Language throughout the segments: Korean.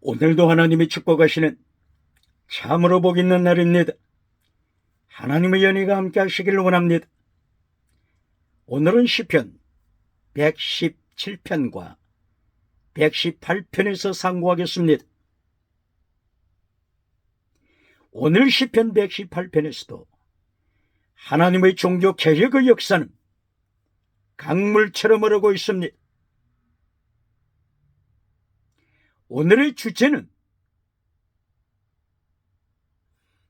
오늘도 하나님이 축복하시는 참으로 복 있는 날입니다. 하나님의 연희가 함께 하시길 원합니다. 오늘은 시편 117편과 118편에서 상고하겠습니다. 오늘 시편 118편에서도 하나님의 종교 개혁의 역사는 강물처럼 흐르고 있습니다. 오늘의 주제는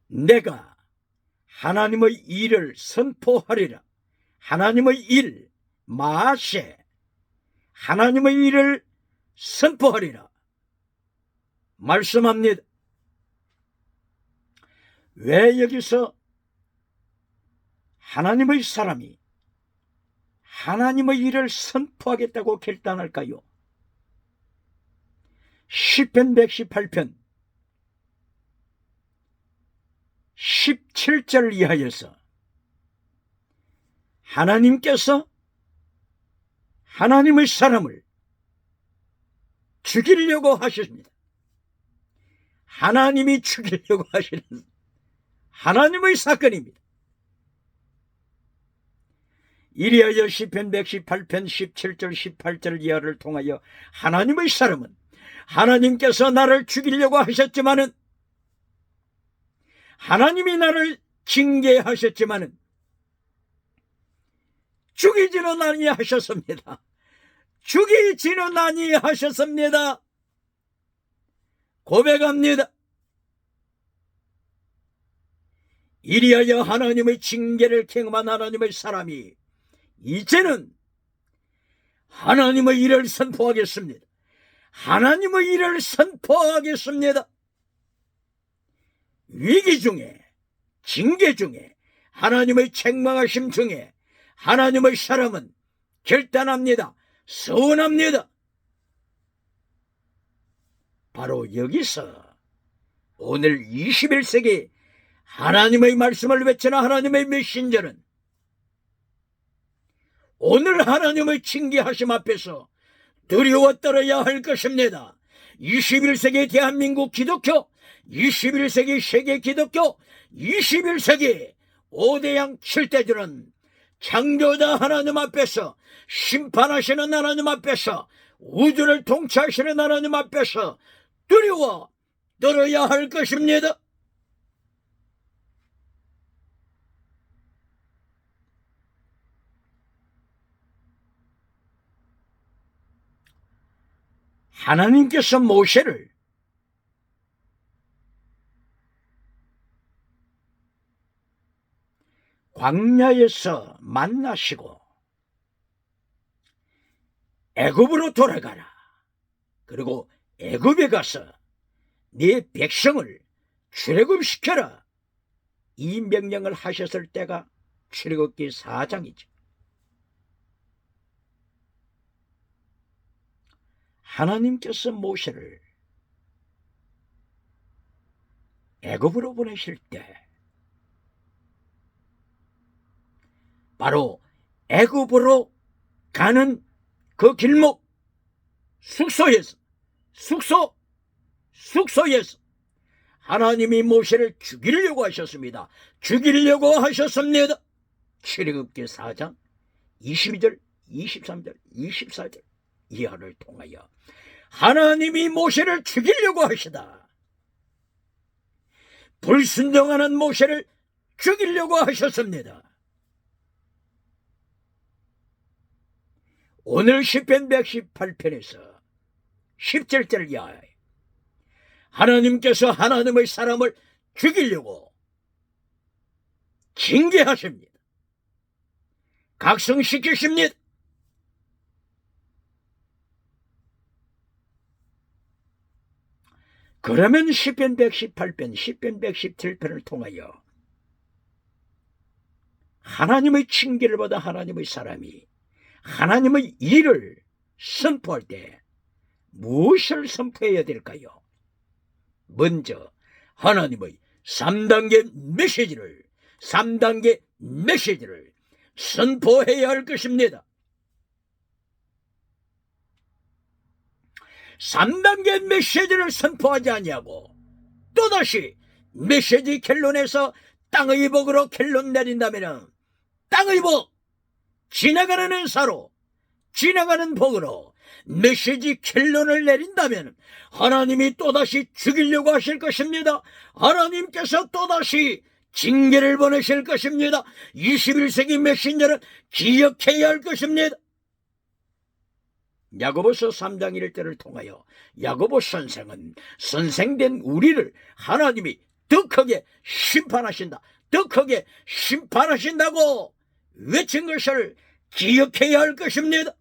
내가 하나님의 일을 선포하리라. 하나님의 일, 마아세, 하나님의 일을 선포하리라 말씀합니다. 왜 여기서 하나님의 사람이 하나님의 일을 선포하겠다고 결단할까요? 시편 118편 17절 이하에서 하나님께서 하나님의 사람을 죽이려고 하십니다. 하나님이 죽이려고 하시는 하나님의 사건입니다. 이리하여 시편 118편 17절 18절 이하를 통하여 하나님의 사람은 하나님께서 나를 죽이려고 하셨지만은, 하나님이 나를 징계하셨지만은 죽이지는 아니하셨습니다. 죽이지는 아니하셨습니다. 고백합니다. 이리하여 하나님의 징계를 경험한 하나님의 사람이 이제는 하나님의 일을 선포하겠습니다. 하나님의 일을 선포하겠습니다. 위기 중에, 징계 중에, 하나님의 책망하심 중에 하나님의 사람은 결단합니다. 서원합니다. 바로 여기서 오늘 21세기 하나님의 말씀을 외치는 하나님의 메신저는 오늘 하나님의 징계하심 앞에서 두려워 떨어야 할 것입니다. 21세기 대한민국 기독교, 21세기 세계 기독교, 21세기 5대양 7대들은 창조자 하나님 앞에서, 심판하시는 하나님 앞에서, 우주를 통치하시는 하나님 앞에서 두려워 떨어야 할 것입니다. 하나님께서 모세를 광야에서 만나시고 애굽으로 돌아가라. 그리고 애굽에 가서 네 백성을 출애굽시켜라. 이 명령을 하셨을 때가 출애굽기 4장이죠. 하나님께서 모세를 애굽으로 보내실 때 바로 애굽으로 가는 그 길목 숙소에서 하나님이 모세를 죽이려고 하셨습니다. 죽이려고 하셨습니다. 출애굽기 4장 22절, 23절, 24절 이하를 통하여 하나님이 모세를 죽이려고 하시다. 불순종하는 모세를 죽이려고 하셨습니다. 오늘 시편 118편에서 17절 이하에 하나님께서 하나님의 사람을 죽이려고 징계하십니다. 각성시키십니다. 그러면 시편 118편, 시편 117편을 통하여 하나님의 징계를 받아 하나님의 사람이 하나님의 일을 선포할 때 무엇을 선포해야 될까요? 먼저 하나님의 3단계 메시지를 선포해야 할 것입니다. 3단계 메시지를 선포하지 아니하고 또다시 메시지 결론에서 땅의 복으로 결론 내린다면 땅의 복, 지나가는 은사로, 지나가는 복으로 메시지 결론을 내린다면 하나님이 또다시 죽이려고 하실 것입니다. 하나님께서 또다시 징계를 보내실 것입니다. 21세기 메신저는 기억해야 할 것입니다. 야고보서 3장 1절을 통하여 야고보 선생은 선생된 우리를 하나님이 더 크게 심판하신다, 더 크게 심판하신다고 외친 것을 기억해야 할 것입니다.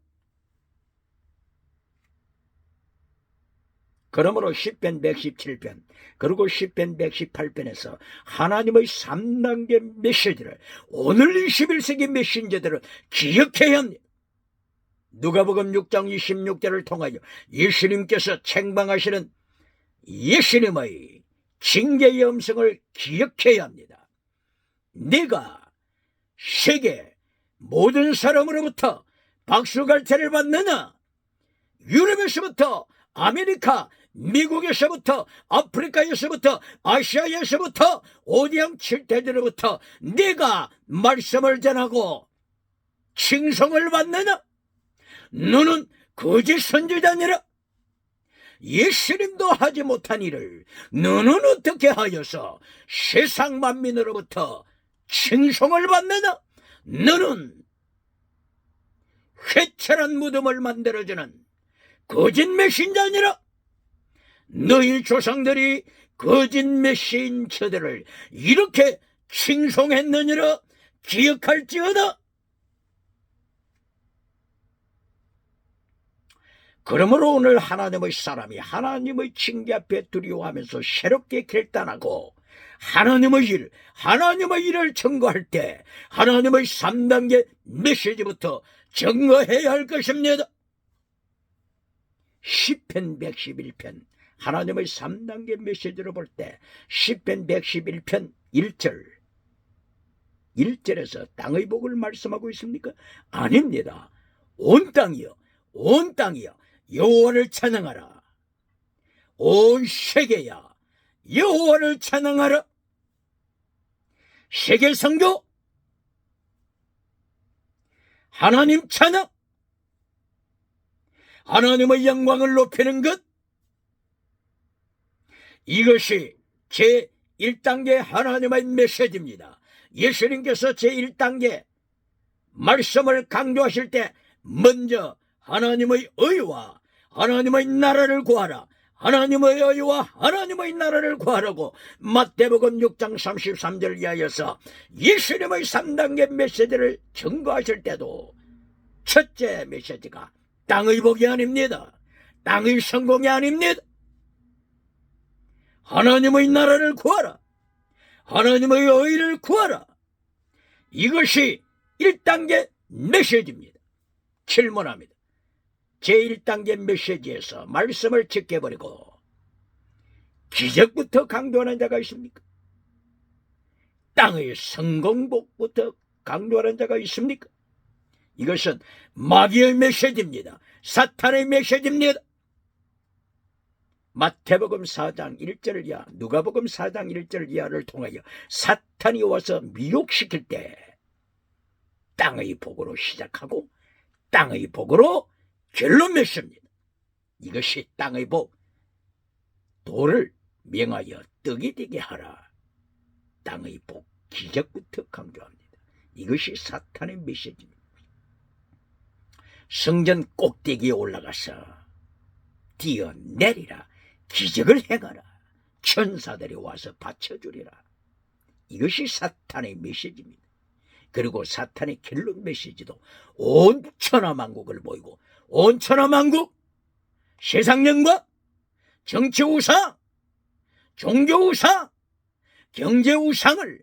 그러므로 시편 117편 그리고 시편 118편에서 하나님의 3단계 메시지를 오늘 21세기 메신저들은 기억해야 합니다. 누가복음 6장 26절을 통하여 예수님께서 책망하시는 예수님의 징계의 음성을 기억해야 합니다. 네가 세계 모든 사람으로부터 박수갈채를 받느냐? 유럽에서부터, 아메리카, 미국에서부터, 아프리카에서부터, 아시아에서부터, 오디양 7대들로부터 네가 말씀을 전하고 칭송을 받느냐? 너는 거짓 선지자니라. 예수님도 하지 못한 일을 너는 어떻게 하여서 세상 만민으로부터 칭송을 받느냐? 너는 회철한 무덤을 만들어주는 거짓 메신저니라. 너희 조상들이 거짓 메신저들을 이렇게 칭송했느니라. 기억할지어다. 그러므로 오늘 하나님의 사람이 하나님의 징계 앞에 두려워하면서 새롭게 결단하고 하나님의 일을 증거할 때 하나님의 3단계 메시지부터 증거해야 할 것입니다. 시편 111편 하나님의 3단계 메시지로 볼 때 시편 111편 1절에서 땅의 복을 말씀하고 있습니까? 아닙니다. 온 땅이요 여호와를 찬양하라. 온 세계야 여호와를 찬양하라. 세계 선교, 하나님 찬양, 하나님의 영광을 높이는 것, 이것이 제1단계 하나님의 메시지입니다. 예수님께서 제1단계 말씀을 강조하실 때 먼저 하나님의 의와 하나님의 나라를 구하라, 하나님의 의와 하나님의 나라를 구하라고 마태복음 6장 33절 이하여서 예수님의 3단계 메시지를 증거하실 때도 첫째 메시지가 땅의 복이 아닙니다. 땅의 성공이 아닙니다. 하나님의 나라를 구하라, 하나님의 의를 구하라. 이것이 1단계 메시지입니다. 질문합니다. 제1단계 메시지에서 말씀을 지켜버리고 기적부터 강조하는 자가 있습니까? 땅의 성공복부터 강조하는 자가 있습니까? 이것은 마귀의 메시지입니다. 사탄의 메시지입니다. 마태복음 4장 1절 이하, 누가복음 4장 1절 이하를 통하여 사탄이 와서 미혹시킬 때 땅의 복으로 시작하고 땅의 복으로 결론 맺습니다. 이것이 땅의 복, 돌을 명하여 떡이 되게 하라. 땅의 복, 기적부터 강조합니다. 이것이 사탄의 메시지입니다. 성전 꼭대기에 올라가서 뛰어내리라. 기적을 행하라. 천사들이 와서 바쳐주리라. 이것이 사탄의 메시지입니다. 그리고 사탄의 결론 메시지도 온 천하만국을 보이고 온 천하만국, 세상 영광, 정치 우상, 종교 우상, 경제 우상을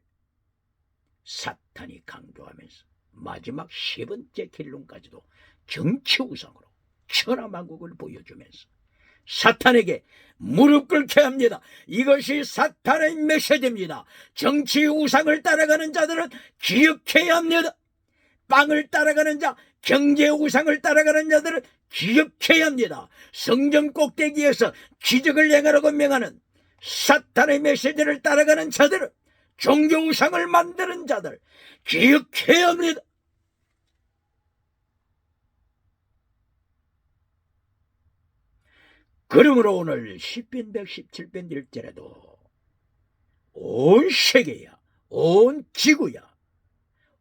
사탄이 강조하면서 마지막 세 번째 결론까지도 정치 우상으로 천하만국을 보여주면서 사탄에게 무릎 꿇게 합니다. 이것이 사탄의 메시지입니다. 정치 우상을 따라가는 자들은 기억해야 합니다. 빵을 따라가는 자, 경제 우상을 따라가는 자들은 기억해야 합니다. 성전 꼭대기에서 기적을 행하라고 명하는 사탄의 메시지를 따라가는 자들은, 종교 우상을 만드는 자들 기억해야 합니다. 그러므로 오늘 시편 117편 1절에도 온 세계야, 온 지구야,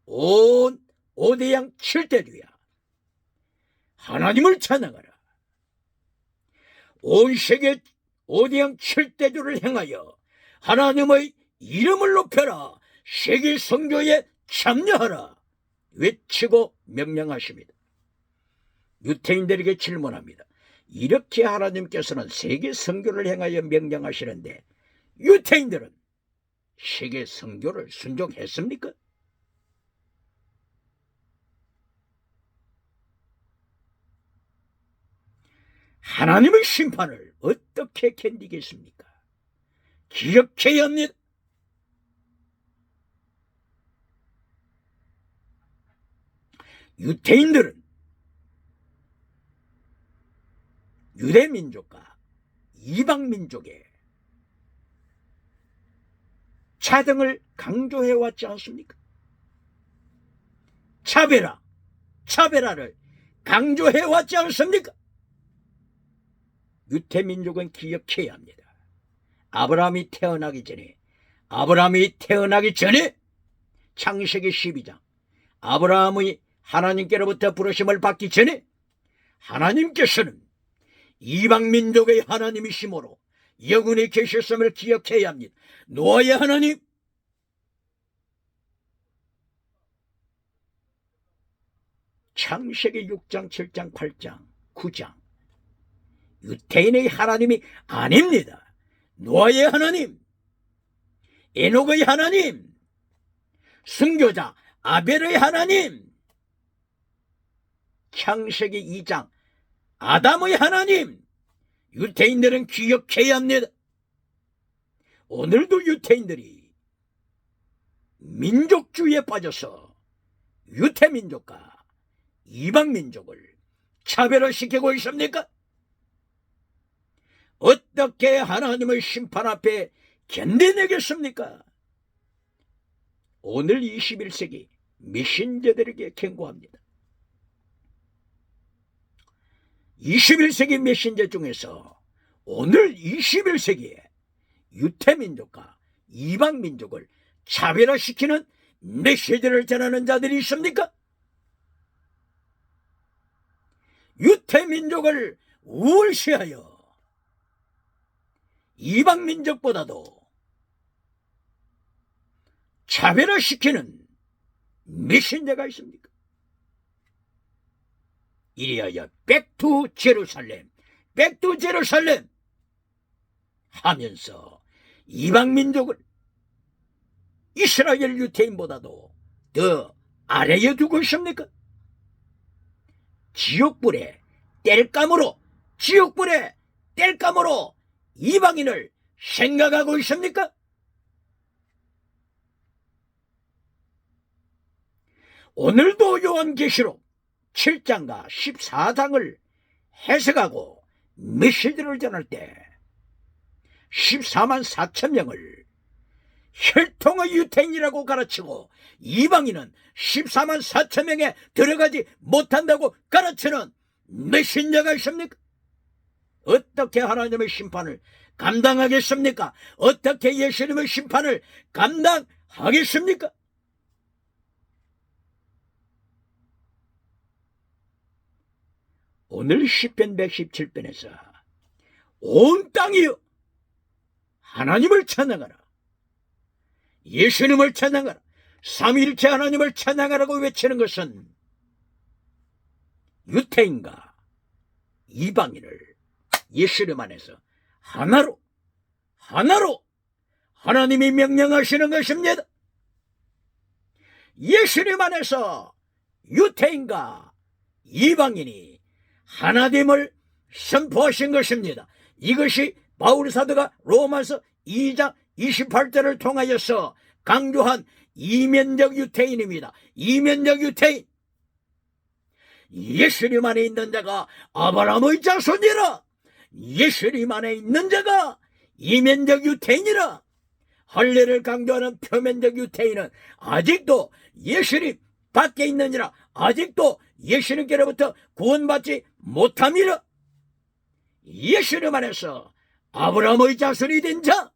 온 5대양 7대주야, 하나님을 찬양하라. 온 세계 5대양 7대주를 행하여 하나님의 이름을 높여라. 세계 선교에 참여하라. 외치고 명령하십니다. 유태인들에게 질문합니다. 이렇게 하나님께서는 세계 선교를 행하여 명령하시는데 유태인들은 세계 선교를 순종했습니까? 하나님의 심판을 어떻게 견디겠습니까? 기억해야 합니다. 유태인들은 유대민족과 이방민족의 차등을 강조해왔지 않습니까? 차별화를 강조해왔지 않습니까? 유태민족은 기억해야 합니다. 아브라함이 태어나기 전에 창세기 12장 아브라함의 하나님께로부터 부르심을 받기 전에 하나님께서는 이방민족의 하나님이시므로 영원히 계셨음을 기억해야 합니다. 노아의 하나님, 창세기 6장 7장 8장 9장 유태인의 하나님이 아닙니다. 노아의 하나님, 에녹의 하나님, 순교자 아벨의 하나님, 창세기 2장 아담의 하나님, 유태인들은 기억해야 합니다. 오늘도 유태인들이 민족주의에 빠져서 유태민족과 이방민족을 차별화시키고 있습니까? 어떻게 하나님의 심판 앞에 견뎌내겠습니까? 오늘 21세기 메신저들에게 경고합니다. 21세기 메신저 중에서 오늘 21세기에 유태민족과 이방민족을 차별화시키는 메시지를 전하는 자들이 있습니까? 유태민족을 우월시하여 이방민족보다도 차별화시키는 메신저가 있습니까? 이리하여 백투 제루살렘 하면서 이방민족을 이스라엘 유태인보다도 더 아래에 두고 있습니까? 지옥불에 뗄감으로 이방인을 생각하고 있습니까? 오늘도 요한계시록 7장과 14장을 해석하고 메시지를 전할 때 14만 4천 명을 혈통의 유태인이라고 가르치고 이방인은 14만 4천 명에 들어가지 못한다고 가르치는 메신저가 있습니까? 어떻게 하나님의 심판을 감당하겠습니까? 어떻게 예수님의 심판을 감당하겠습니까? 오늘 시편 117편에서 온 땅이여 하나님을 찬양하라, 예수님을 찬양하라, 삼위일체 하나님을 찬양하라고 외치는 것은 유태인과 이방인을 예수님 안에서 하나로 하나님이 명령하시는 것입니다. 예수님 안에서 유태인과 이방인이 하나됨을 선포하신 것입니다. 이것이 바울 사도가 로마서 2장 28절을 통하여서 강조한 이면적 유태인입니다. 이면적 유태인. 예수님 안에 있는 자가 아브라함의 자손이라. 예수님 안에 있는 자가 이면적 유태인이라. 할례를 강조하는 표면적 유태인은 아직도 예수님 밖에 있느니라. 아직도 예수님께로부터 구원받지 못함이라. 예수님 안에서 아브라함의 자손이 된 자,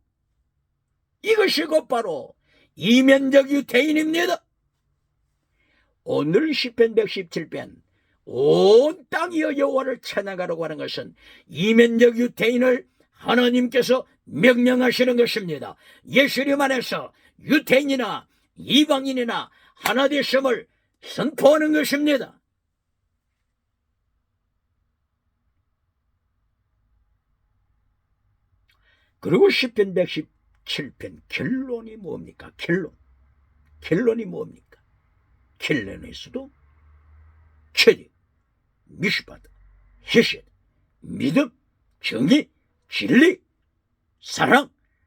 이것이 곧바로 이면적 유태인입니다. 오늘 시편 117편 온 땅이여 여호와를 찬양하라고 하는 것은 이면적 유태인을 하나님께서 명령하시는 것입니다. 예수님 안에서 유태인이나 이방인이나 하나 되심을 선포하는 것입니다. 그리고 시편 117편 결론이 뭡니까? 결론이 뭡니까? 결론에서도 체득, 미슈바드, 헤셋, 믿음, 정의, 진리,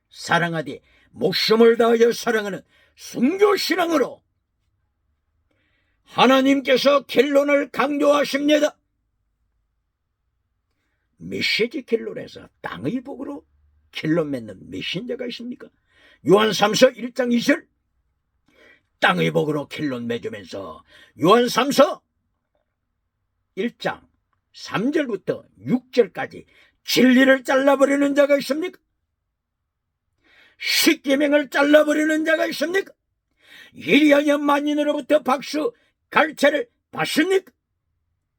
사랑하되 목숨을 다하여 사랑하는 순교신앙으로 하나님께서 결론을 강조하십니다. 메시지 결론에서 땅의 복으로 결론 맺는 메신저가 있습니까? 요한 3서 1장 2절 땅의 복으로 결론 맺으면서 요한 3서 1장 3절부터 6절까지 진리를 잘라버리는 자가 있습니까? 십계명을 잘라버리는 자가 있습니까? 이리하여 만인으로부터 박수 갈채를 받습니까?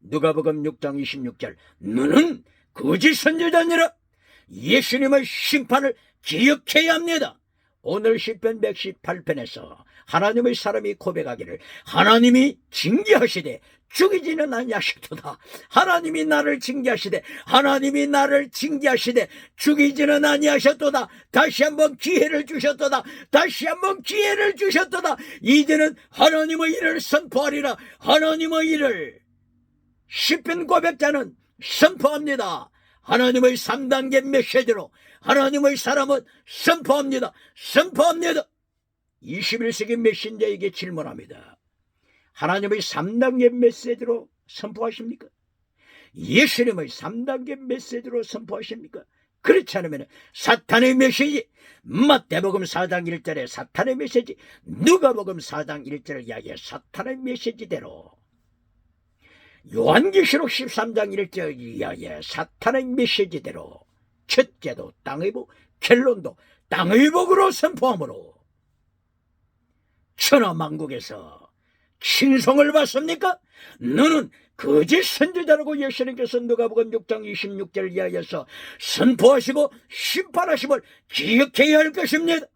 누가복음 6장 26절 너는 거짓 선지자니라. 예수님의 심판을 기억해야 합니다. 오늘 시편 118편에서 하나님의 사람이 고백하기를 하나님이 징계하시되 죽이지는 아니하시도다. 하나님이 나를 징계하시되 죽이지는 아니하셨도다. 다시 한번 기회를 주셨도다. 이제는 하나님의 일을 선포하리라. 하나님의 일을 시편 고백자는 선포합니다. 하나님의 3단계 메시지로 하나님의 사람은 선포합니다. 21세기 메신저에게 질문합니다. 하나님의 3단계 메시지로 선포하십니까? 예수님의 3단계 메시지로 선포하십니까? 그렇지 않으면 사탄의 메시지, 마태복음 4장 1절에 사탄의 메시지, 누가복음 4장 1절을 이야기해 사탄의 메시지대로, 요한계시록 13장 1절 이하에 사탄의 메시지대로 첫째도 땅의 복, 결론도 땅의 복으로 선포함으로 천하만국에서 칭송을 받습니까? 너는 거짓 선지자라고 예수님께서 누가복음 6장 26절 이하에서 선포하시고 심판하심을 기억해야 할 것입니다.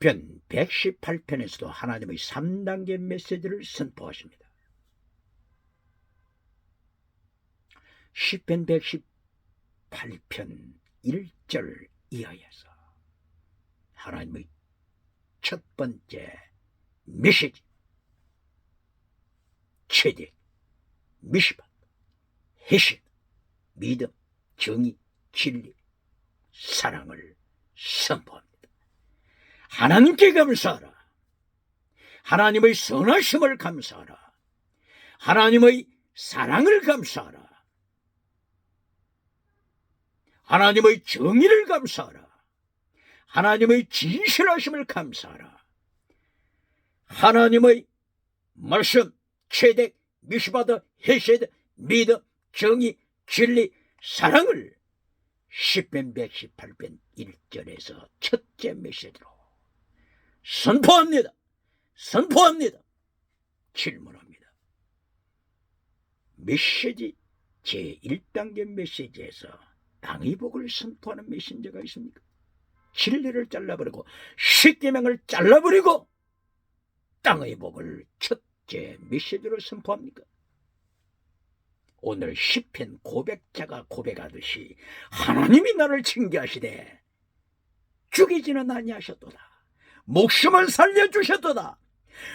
시편 118편에서도 하나님의 3단계 메시지를 선포하십니다. 시편 118편 1절 이하에서 하나님의 첫 번째 메시지, 체득, 미슈바, 헤셋, 믿음, 정의, 진리, 사랑을 선포합니다. 하나님께 감사하라. 하나님의 선하심을 감사하라. 하나님의 사랑을 감사하라. 하나님의 정의를 감사하라. 하나님의 진실하심을 감사하라. 하나님의 말씀, 체득, 미슈바드, 헤셋, 믿음, 정의, 진리, 사랑을 시편 118편 1절에서 첫째 메시지로 선포합니다. 질문합니다. 메시지 제1단계 메시지에서 땅의 복을 선포하는 메신저가 있습니까? 진리를 잘라버리고 십계명을 잘라버리고 땅의 복을 첫째 메시지로 선포합니까? 오늘 시편 고백자가 고백하듯이 하나님이 나를 징계하시되 죽이지는 아니하셨도다. 목숨을 살려주셨도다.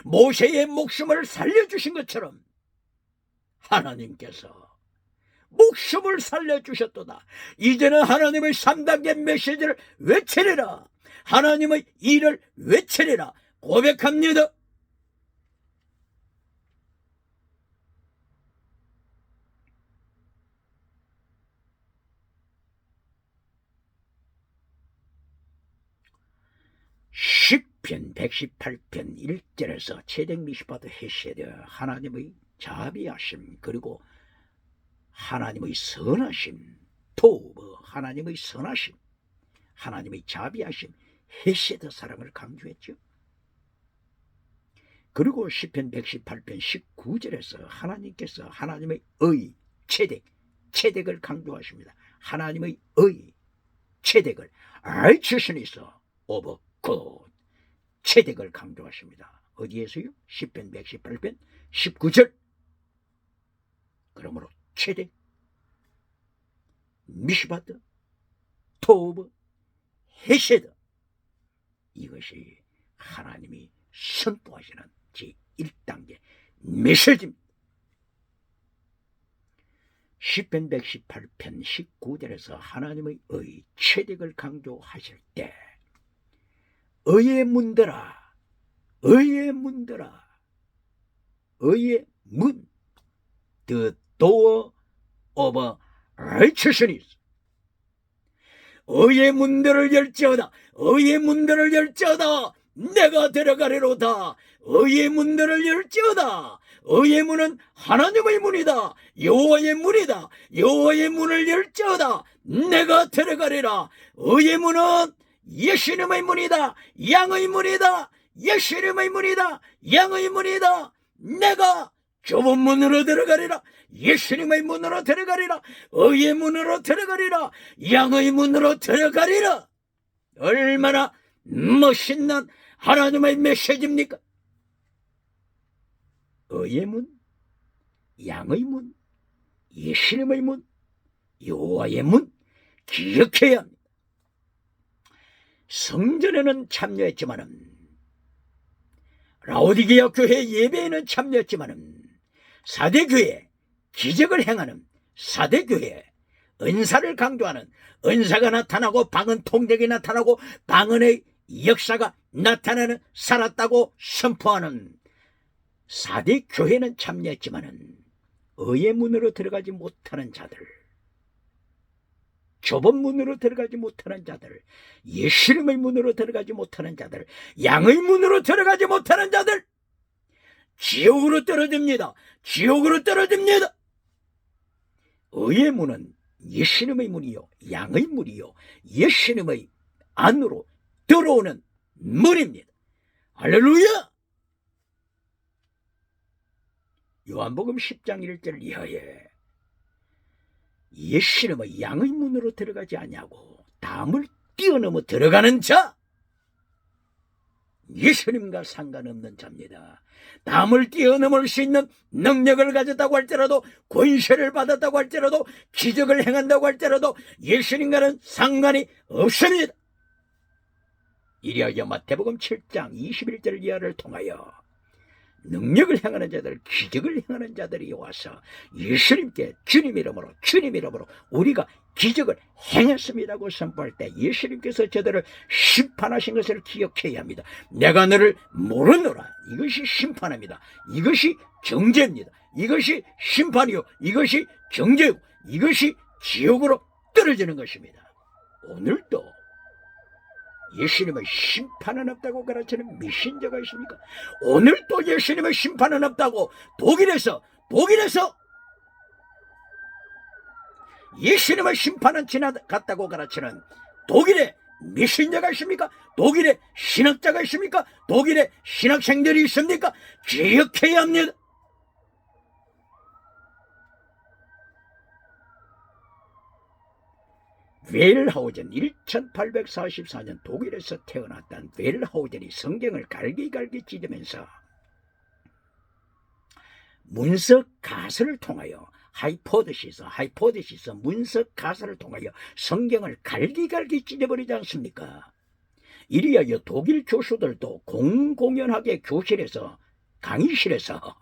모세의 목숨을 살려주신 것처럼 하나님께서 목숨을 살려주셨도다. 이제는 하나님의 3단계 메시지를 외치리라. 하나님의 일을 외치리라. 고백합니다. 시편 118편 1절에서 체덱 미시바드 헤세드, 하나님의 자비하심, 그리고 하나님의 선하심, 토브, 하나님의 선하심, 하나님의 자비하심, 헤세드 사랑을 강조했죠. 그리고 시편 118편 19절에서 하나님께서 하나님의 의, 체덱을 강조하십니다. 하나님의 의, 체덱을 righteousness of God, 체덱을 강조하십니다. 어디에서요? 시편 118편 19절. 그러므로 체덱, 미시바드, 토브, 헤세드, 이것이 하나님이 선포하시는 제1단계 메시지입니다. 시편 118편 19절에서 하나님의 의, 체덱을 강조하실 때 의의 문들아, 의의 문들아, 의의 문, the door of righteousness, 의의 문들을 열지어다, 의의 문들을 열지어다, 내가 들어가리로다. 의의 문들을 열지어다. 의의 문은 하나님의 문이다. 여호와의 문이다. 여호와의 문을 열지어다. 내가 들어가리라. 의의 문은 예수님의 문이다. 양의 문이다. 예수님의 문이다. 양의 문이다. 내가 좁은 문으로 들어가리라. 예수님의 문으로 들어가리라. 의의 문으로 들어가리라. 양의 문으로 들어가리라. 얼마나 멋있는 하나님의 메시지입니까? 의의 문, 양의 문, 예수님의 문, 여호와의 문, 기억해야 합니다. 성전에는 참여했지만은, 라오디게아 교회 예배에는 참여했지만은, 사대교회, 기적을 행하는 사대교회, 은사를 강조하는, 은사가 나타나고 방언 통역이 나타나고 방언의 역사가 나타나는, 살았다고 선포하는 사대교회는 참여했지만은 의의 문으로 들어가지 못하는 자들, 좁은 문으로 들어가지 못하는 자들, 예수님의 문으로 들어가지 못하는 자들, 양의 문으로 들어가지 못하는 자들, 지옥으로 떨어집니다. 지옥으로 떨어집니다. 의의 문은 예수님의 문이요, 양의 문이요, 예수님의 안으로 들어오는 문입니다. 할렐루야! 요한복음 10장 1절 이하에 예수님의 양의 문으로 들어가지 아니하고 담을 뛰어넘어 들어가는 자, 예수님과 상관없는 자입니다. 담을 뛰어넘을 수 있는 능력을 가졌다고 할지라도, 권세를 받았다고 할지라도, 기적을 행한다고 할지라도 예수님과는 상관이 없습니다. 이리하여 마태복음 7장 21절 이하를 통하여 능력을 행하는 자들, 기적을 행하는 자들이 와서 예수님께 주님 이름으로 우리가 기적을 행했습니다고 선포할 때 예수님께서 저들을 심판하신 것을 기억해야 합니다. 내가 너를 모르노라. 이것이 심판입니다. 이것이 정죄입니다. 이것이 심판이요, 이것이 정죄요, 이것이 지옥으로 떨어지는 것입니다. 오늘도 예수님의 심판은 없다고 가르치는 미신자가 있습니까? 오늘 또 예수님의 심판은 없다고 독일에서 예수님의 심판은 지나갔다고 가르치는 독일의 미신자가 있습니까? 독일의 신학자가 있습니까? 독일의 신학생들이 있습니까? 기억해야 합니다. 웰하우젠, 1844년 독일에서 태어났던 웰하우젠이 성경을 갈기갈기 찢으면서 문석 가설을 통하여 하이포데시스 문석 가설을 통하여 성경을 갈기갈기 찢어버리지 않습니까? 이리하여 독일 교수들도 공공연하게 교실에서, 강의실에서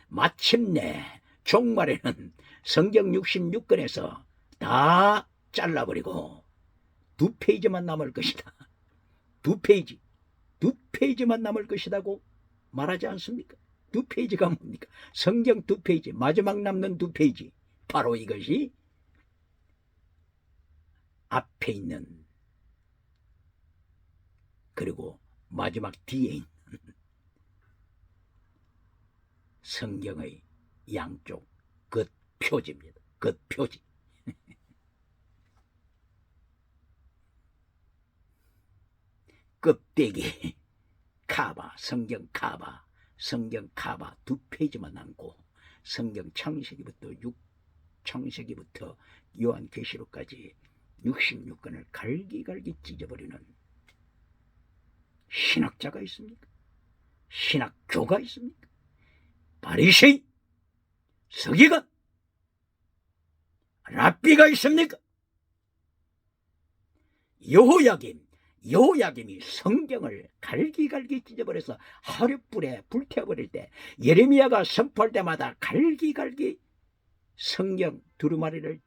마침내 종말에는 성경 66권에서 다 잘라버리고 2페이지만 남을 것이다. 2페이지만 남을 것이라고 말하지 않습니까? 2페이지가 뭡니까? 성경 2페이지, 마지막 남는 2페이지. 바로 이것이 앞에 있는, 그리고 마지막 뒤에 있는 성경의 양쪽 겉표지입니다. 겉표지. 껍데기 카바, 성경 카바 2페이지만 남고 성경 창세기부터 요한계시록까지 66권을 갈기갈기 찢어버리는 신학자가 있습니까? 신학교가 있습니까? 바리새인, 서기관, 랍비가 있습니까? 여호야김이 성경을 갈기갈기 찢어버려서 하룻불에 불태워버릴 때, 예레미야가 선포할 때마다 갈기갈기 성경 두루마리를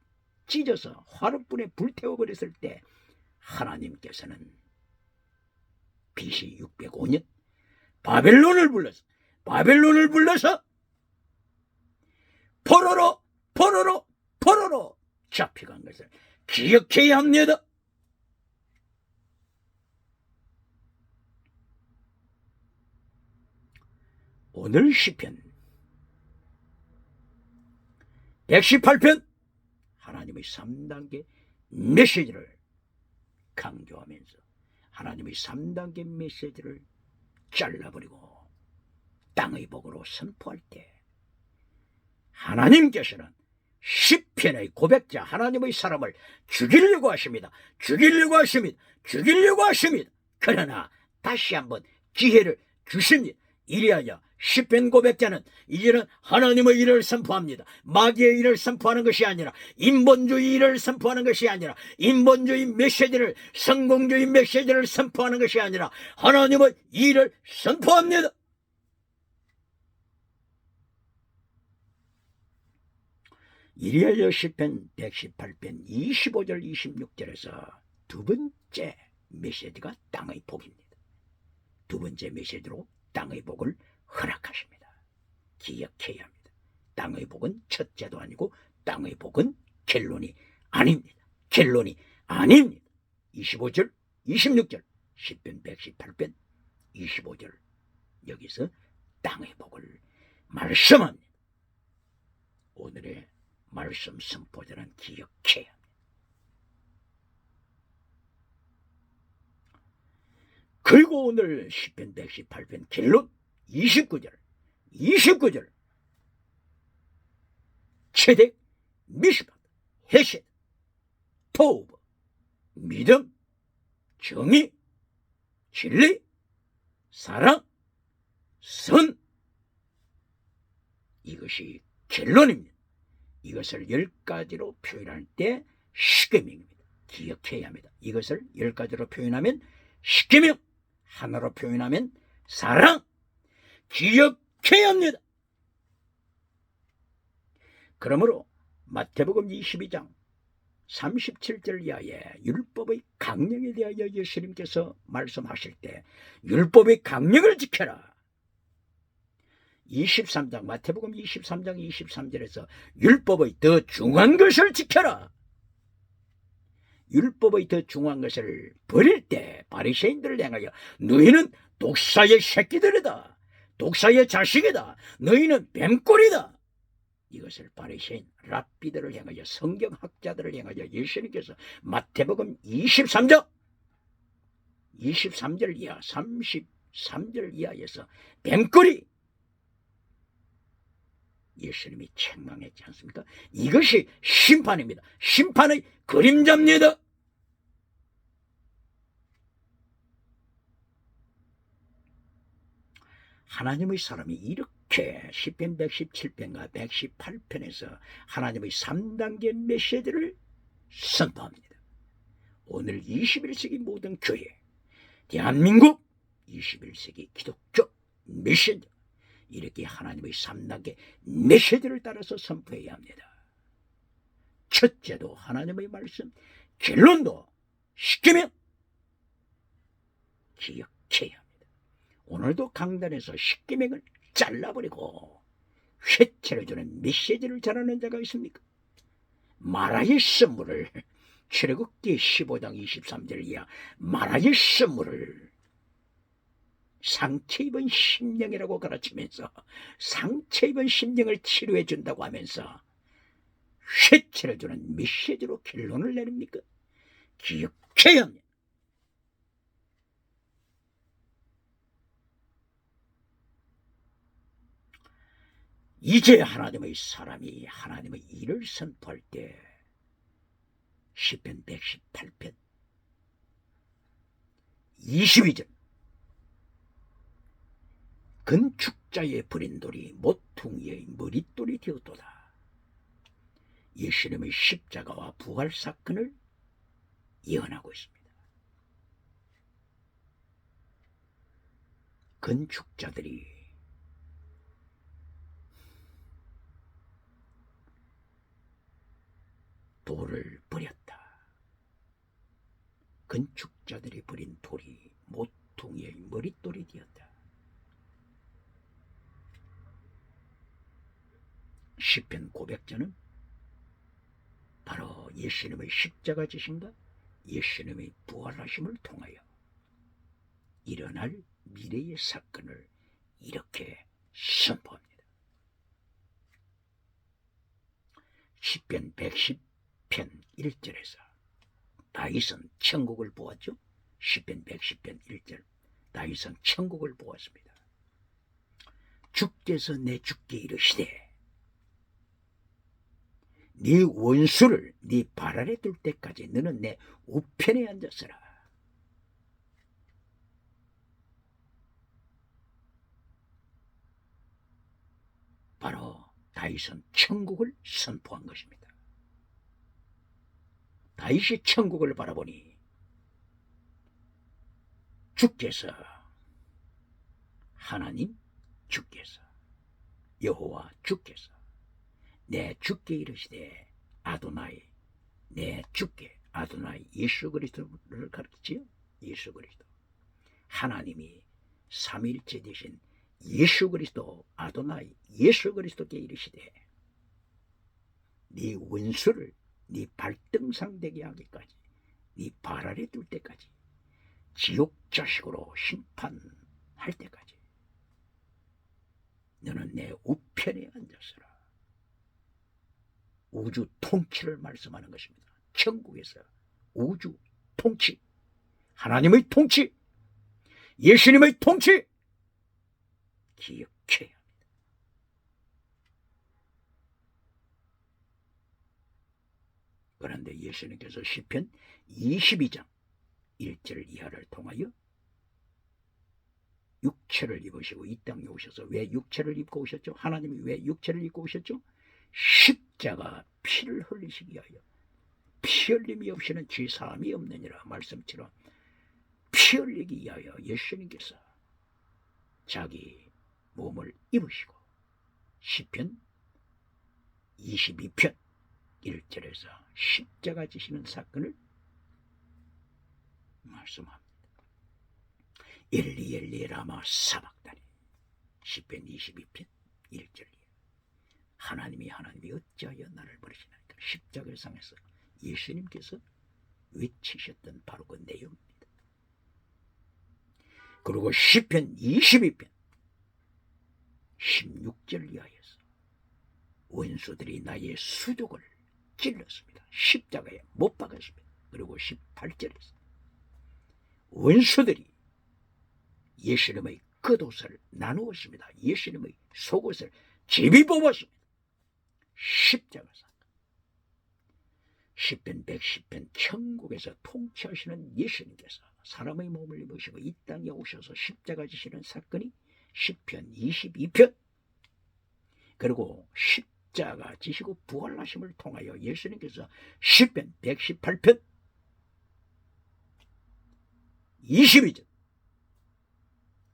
찢어서 하룻불에 불태워버렸을 때, 하나님께서는 BC 605년 바벨론을 불러서 포로로 잡혀간 것을 기억해야 합니다. 오늘 시편 118편 하나님의 3단계 메시지를 강조하면서 하나님의 3단계 메시지를 잘라버리고 땅의 복으로 선포할 때, 하나님께서는 시편의 고백자 하나님의 사람을 죽이려고 하십니다. 그러나 다시 한번 기회를 주십니다. 이리하여 시편 고백자는 이제는 하나님의 일을 선포합니다. 마귀의 일을 선포하는 것이 아니라, 인본주의 일을 선포하는 것이 아니라, 인본주의 메시지를, 성공주의 메시지를 선포하는 것이 아니라 하나님의 일을 선포합니다. 이리하여 시편 118편 25절 26절에서 두 번째 메시지가 땅의 복입니다. 두 번째 메시지로 땅의 복을 허락하십니다. 기억해야 합니다. 땅의 복은 첫째도 아니고 땅의 복은 결론이 아닙니다. 25절 26절 시편 118편 25절 여기서 땅의 복을 말씀합니다. 오늘의 말씀 선포자는 기억해야 합니다. 그리고 오늘 시편 118편 결론 29절 체덱, 미시pat, 헤셋, 토브, 믿음, 정의, 진리, 사랑, 선, 이것이 결론입니다. 이것을 10가지로 표현할 때 십계명입니다. 기억해야 합니다. 이것을 10가지로 표현하면 십계명, 하나로 표현하면 사랑, 기억해야 합니다. 그러므로 마태복음 22장 37절 이하의 율법의 강령에 대하여 예수님께서 말씀하실 때 율법의 강령을 지켜라. 23장 마태복음 23장 23절에서 율법의 더 중요한 것을 지켜라. 율법의 더 중요한 것을 버릴 때 바리새인들을 향하여 너희는 독사의 새끼들이다. 독사의 자식이다. 너희는 뱀꼬리다. 이것을 바리새인 랍비들을 향하여, 성경학자들을 향하여 예수님께서 마태복음 23절 이하 33절 이하에서 뱀꼬리, 예수님이 책망했지 않습니까? 이것이 심판입니다. 심판의 그림자입니다. 하나님의 사람이 이렇게 시편 117편과 118편에서 하나님의 3단계 메시지를 선포합니다. 오늘 21세기 모든 교회, 대한민국 21세기 기독교 메시지, 이렇게 하나님의 3단계 메시지를 따라서 선포해야 합니다. 첫째도 하나님의 말씀, 결론도 십계명 기억해야 합니다. 오늘도 강단에서 십계명을 잘라버리고 회체를 주는 메시지를 전하는 자가 있습니까? 마라의 선물을, 출애굽기 15장 23절 이하 마라의 선물을 상처 입은 심령이라고 가르치면서 상처 입은 심령을 치료해 준다고 하면서 회체를 주는 메시지로 결론을 내립니까? 기억해야 합니다. 이제 하나님의 사람이 하나님의 일을 선포할 때 시편 118편 22절 건축자의 버린 돌이 모퉁이의 머릿돌이 되었도다. 예수님의 십자가와 부활 사건을 예언하고 있습니다. 건축자들이 돌을 버렸다. 건축자들이 버린 돌이 모퉁이의 머릿돌이 되었다. 시편 고백자는 바로 예수님의 십자가 지심과 예수님의 부활하심을 통하여 일어날 미래의 사건을 이렇게 선포합니다. 시편 110편 1절에서 다윗은 천국을 보았죠. 시편 110편 1절 다윗은 천국을 보았습니다. 주께서 내 주께 이르시되 네 원수를 네 발 아래 둘 때까지 너는 내 우편에 앉았으라. 바로 다윗은 천국을 선포한 것입니다. 다윗이 천국을 바라보니 주께서 하나님 주께서 여호와 주께서 내 주께 이르시되 아도나이 내 주께 아도나이 예수 그리스도를 가르치지요. 예수 그리스도 하나님이 삼위일체 되신 예수 그리스도 아도나이 예수 그리스도께 이르시되 네 원수를 네 발등상 되게 하기까지 네 발 아래 둘 때까지 지옥 자식으로 심판할 때까지 너는 내 우편에 앉았으라. 우주 통치를 말씀하는 것입니다. 천국에서 우주 통치, 하나님의 통치, 예수님의 통치 기억해야 합니다. 그런데 예수님께서 시편 22장 1절 이하를 통하여 육체를 입으시고 이 땅에 오셔서 왜 육체를 입고 오셨죠? 하나님이 왜 육체를 입고 오셨죠? 십자가 피를 흘리시기 위하여 피 흘림이 없이는 죄 사함이 없느니라 말씀처럼 피 흘리기 위하여 예수님께서 자기 몸을 입으시고 시편 22편 1절에서 십자가 지시는 사건을 말씀합니다. 엘리 엘리 라마 사박다니 시편 22편 1절 하나님이 어찌하여 나를 버리시나이까 십자가를 상해서 예수님께서 외치셨던 바로 그 내용입니다. 그리고 시편 22편 16절 이하에서 원수들이 나의 수족을 찔렀습니다. 십자가에 못 박았습니다. 그리고 18절에서 원수들이 예수님의 겉옷을 나누었습니다. 예수님의 속옷을 제비 뽑았습니다. 십자가 사건. 시편 110편 천국에서 통치하시는 예수님께서 사람의 몸을 입으시고 이 땅에 오셔서 십자가 지시는 사건이 시편 22편 그리고 십자가 지시고 부활하심을 통하여 예수님께서 시편 118편 22절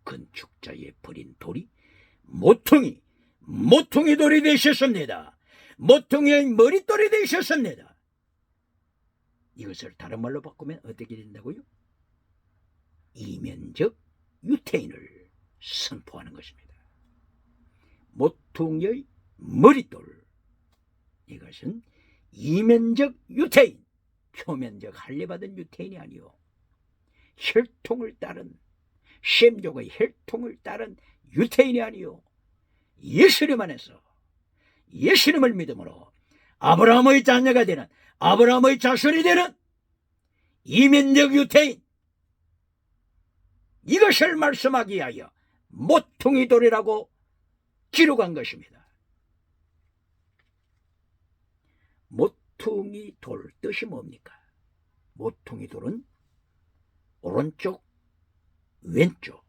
건축자의 버린 돌이 모퉁이 돌이 되셨습니다. 모퉁이의 머릿돌이 되셨습니다. 이것을 다른 말로 바꾸면 어떻게 된다고요? 이면적 유태인을 선포하는 것입니다. 모퉁이의 머릿돌, 이것은 이면적 유태인, 표면적 할례받은 유태인이 아니요, 혈통을 따른, 셈족의 혈통을 따른 유태인이 아니요, 예수님 안에서 예수님을 믿음으로 아브라함의 자녀가 되는, 아브라함의 자손이 되는 이면적 유태인, 이것을 말씀하기 위하여 모퉁이 돌이라고 기록한 것입니다. 모퉁이 돌 뜻이 뭡니까? 모퉁이 돌은 오른쪽, 왼쪽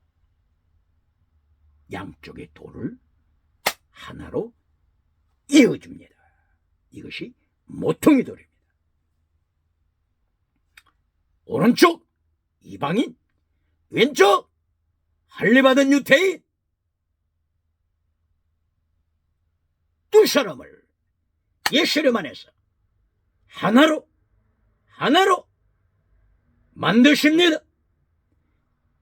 양쪽의 돌을 하나로 이어줍니다. 이것이 모퉁이 돌입니다. 오른쪽 이방인, 왼쪽 할례받은 유태인, 두 사람을 예수님 안에서 하나로 만드십니다.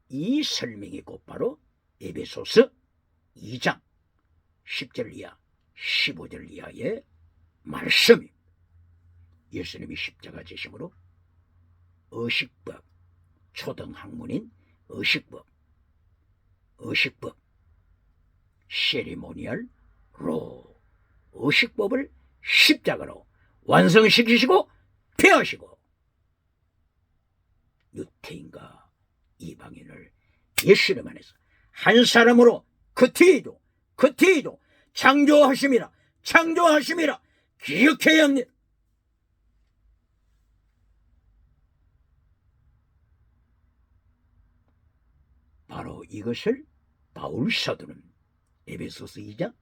이 설명이 곧바로 에베소서 2장 10절 이하 15절 이하의 말씀입니다. 예수님이 십자가 지심으로 의식법, 초등학문인 의식법, 세리모니얼 로, 의식법을 십자가로 완성시키시고 폐하시고 유태인과 이방인을 예수님 안에서 한 사람으로 그 뒤에도 창조하심이라 기억해야 합니다. 바로 이것을 바울 사도는 에베소서 2장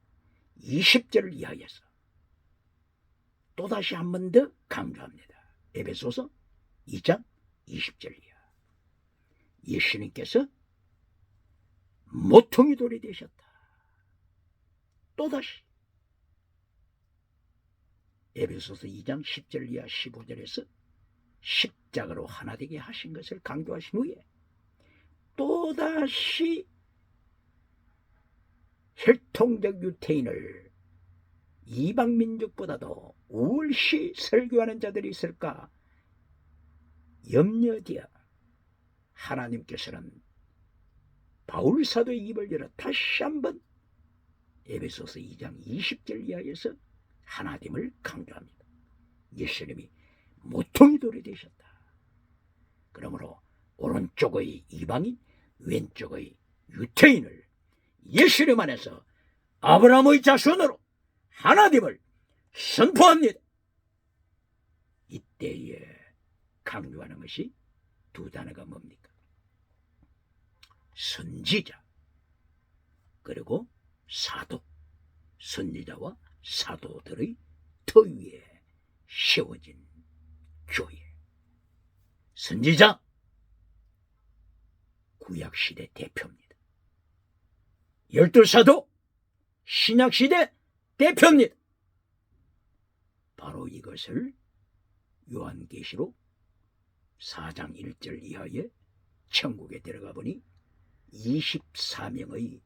20절을 이야기해서 또다시 한 번 더 강조합니다. 에베소서 2장 20절 이하. 예수님께서 모퉁이 돌이 되셨다. 또다시 에베소서 2장 10절 이하 15절에서 십자가로 하나 되게 하신 것을 강조하신 후에 또다시 혈통적 유태인을 이방민족보다도 우월시 설교하는 자들이 있을까 염려되어 하나님께서는 바울 사도의 입을 열어 다시 한번 에베소서 2장 20절 이하에서 하나됨을 강조합니다. 예수님이 모퉁이 돌이 되셨다. 그러므로 오른쪽의 이방인, 왼쪽의 유태인을 예수님 안에서 아브라함의 자손으로 하나됨을 선포합니다. 이때에 강조하는 것이 두 단어가 뭡니까? 선지자 그리고 사도. 선지자와 사도들의 터 위에 세워진 교회. 선지자 구약시대 대표입니다. 12사도 신약시대 대표입니다. 바로 이것을 요한계시록 4장 1절 이하에 천국에 들어가 보니 24명의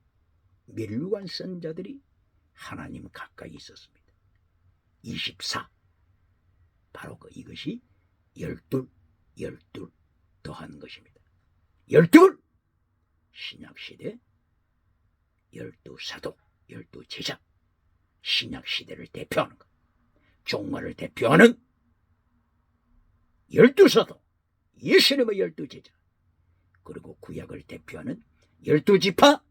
멸류관 선자들이 하나님 가까이 있었습니다. 24 바로 이것이 12 더한 것입니다. 12 신약시대 12사도 12제자, 신약시대를 대표하는 것, 종말을 대표하는 12사도, 예수님의 12제자, 그리고 구약을 대표하는 12지파,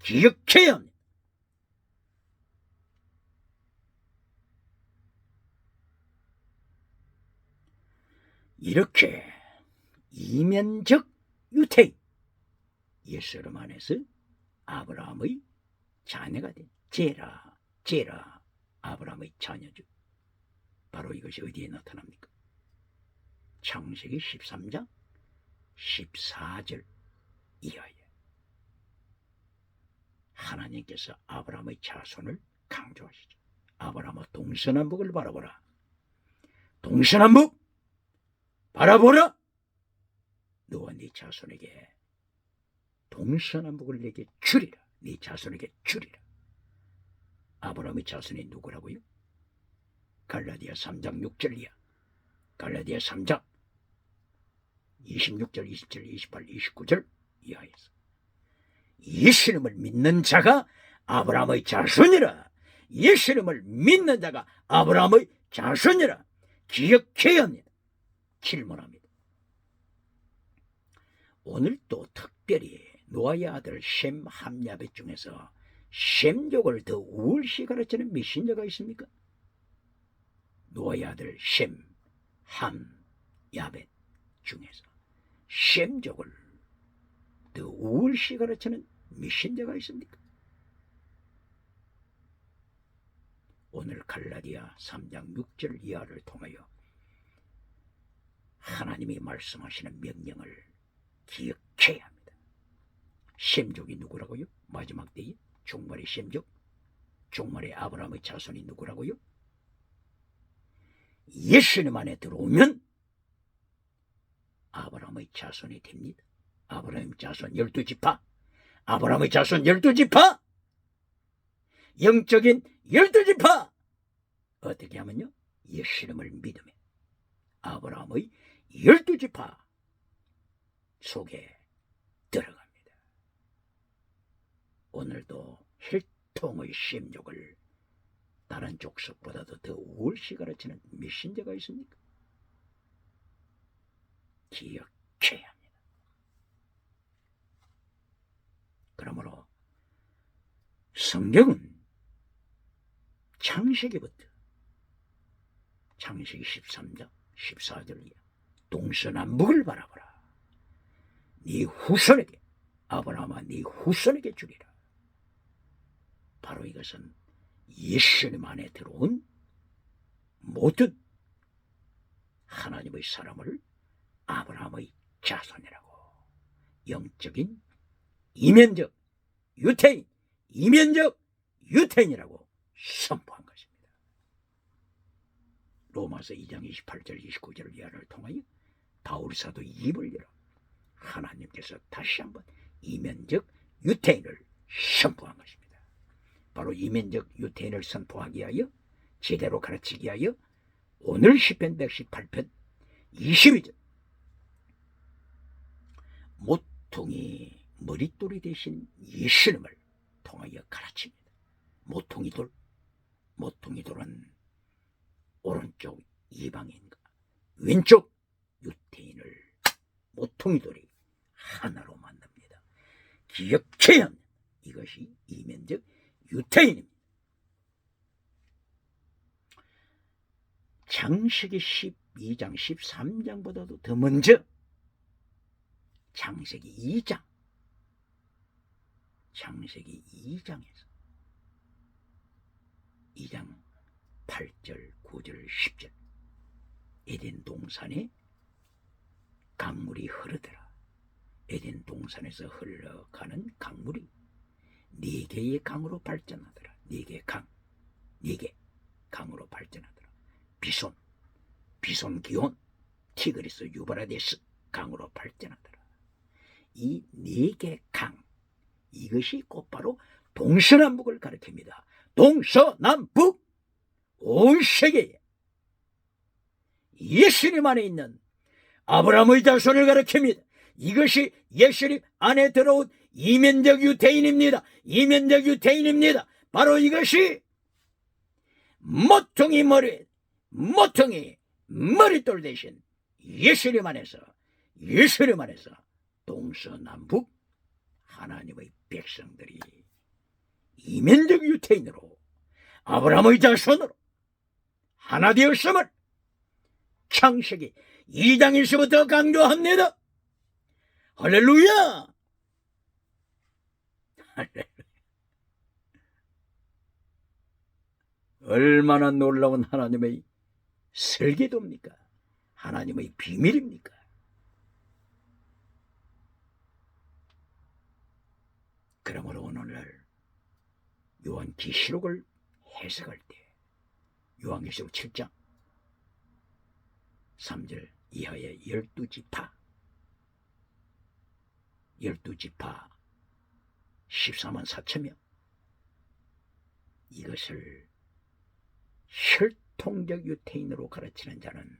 기억해야 합니다. 이렇게 이면적 유태인, 예수님 안에서 아브라함의 자녀가 된 제라 아브라함의 자녀죠. 바로 이것이 어디에 나타납니까? 창세기 13장 14절 이하에 하나님께서 아브라함의 자손을 강조하시죠. 아브라함아, 동서남북을 바라보라. 동서남북 바라보라. 너와 네 자손에게 동서남북을 내게 주리라. 네 자손에게 주리라. 아브라함의 자손이 누구라고요? 갈라디아 3장 6절 이하, 갈라디아 3장 26절, 27, 28, 29절 이하에서 예수님을 믿는 자가 아브라함의 자손이라. 예수님을 믿는 자가 아브라함의 자손이라 기억해야 합니다. 질문합니다. 오늘 또 특별히 노아의 아들 셈, 함, 야벳 중에서 셈족을 더 우월시 가르치는 메신저가 있습니까? 노아의 아들 셈, 함, 야벳 중에서 셈족을 더 우월시 가르치는 메신저가 있습니까? 오늘 갈라디아 3장 6절 이하를 통하여 하나님이 말씀하시는 명령을 기억해야 합니다. 셈족이 누구라고요? 마지막 때에 종말의 셈족, 종말의 아브라함의 자손이 누구라고요? 예수님 안에 들어오면 아브라함의 자손이 됩니다. 아브라함의 자손 12지파, 아브라함의 자손 12지파, 영적인 12지파. 어떻게 하면요? 예수님을 믿으면 아브라함의 12지파 속에 들어갑니다. 오늘도 혈통의 셈족을 다른 족속보다도 더 우월시 가르치는 메신저가 있습니까? 기억해야 합니다. 그러므로 성경은 창세기부터 창세기 13장 14절이야. 동서남북을 바라보라. 네 후손에게, 아브라함아 네 후손에게 주리라. 바로 이것은 예수님 안에 들어온 모든 하나님의 사람을 아브라함의 자손이라고, 영적인 이면적 유태인, 이면적 유태인이라고 선포한 것입니다. 로마서 2장 28절 29절 이하를 통하여 바울 사도 입을 열어 하나님께서 다시 한번 이면적 유태인을 선포한 것입니다. 바로 이면적 유태인을 선포하기 위하여, 제대로 가르치기 위하여 오늘 시편 118편 22절 모퉁이 머릿돌이 되신 예수님을 통하여 가르칩니다. 모퉁이돌은 오른쪽 이방인과 왼쪽 유태인을 모퉁이돌이 하나로 만듭니다. 기억해야 합니다. 이것이 이면적 유태인입니다. 창세기 12장 13장보다도 더 먼저 창세기 2장에서 2장 8절 9절 10절 에덴 동산에 강물이 흐르더라. 에덴 동산에서 흘러가는 강물이 4개의 강으로 발전하더라. 4개 강으로 발전하더라. 비손 기온, 티그리스, 유브라데스 강으로 발전하더라. 이 4개 강, 이것이 곧바로 동서남북을 가리킵니다. 동서남북, 온 세계에 예수님 안에 있는 아브라함의 자손을 가리킵니다. 이것이 예수님 안에 들어온 이면적 유태인입니다. 이면적 유태인입니다. 바로 이것이 모퉁이 머릿돌 대신 예수님 안에서 동서남북 하나님의 백성들이 이면적 유태인으로 아브라함의 자손으로 하나 되었음을 창세기 2장에서부터 강조합니다. 할렐루야! 얼마나 놀라운 하나님의 설계도입니까? 하나님의 비밀입니까? 그러므로 오늘날 요한계시록을 해석할 때 요한계시록 7장 3절 이하의 12지파 14만 4천 명, 이것을 혈통적 유태인으로 가르치는 자는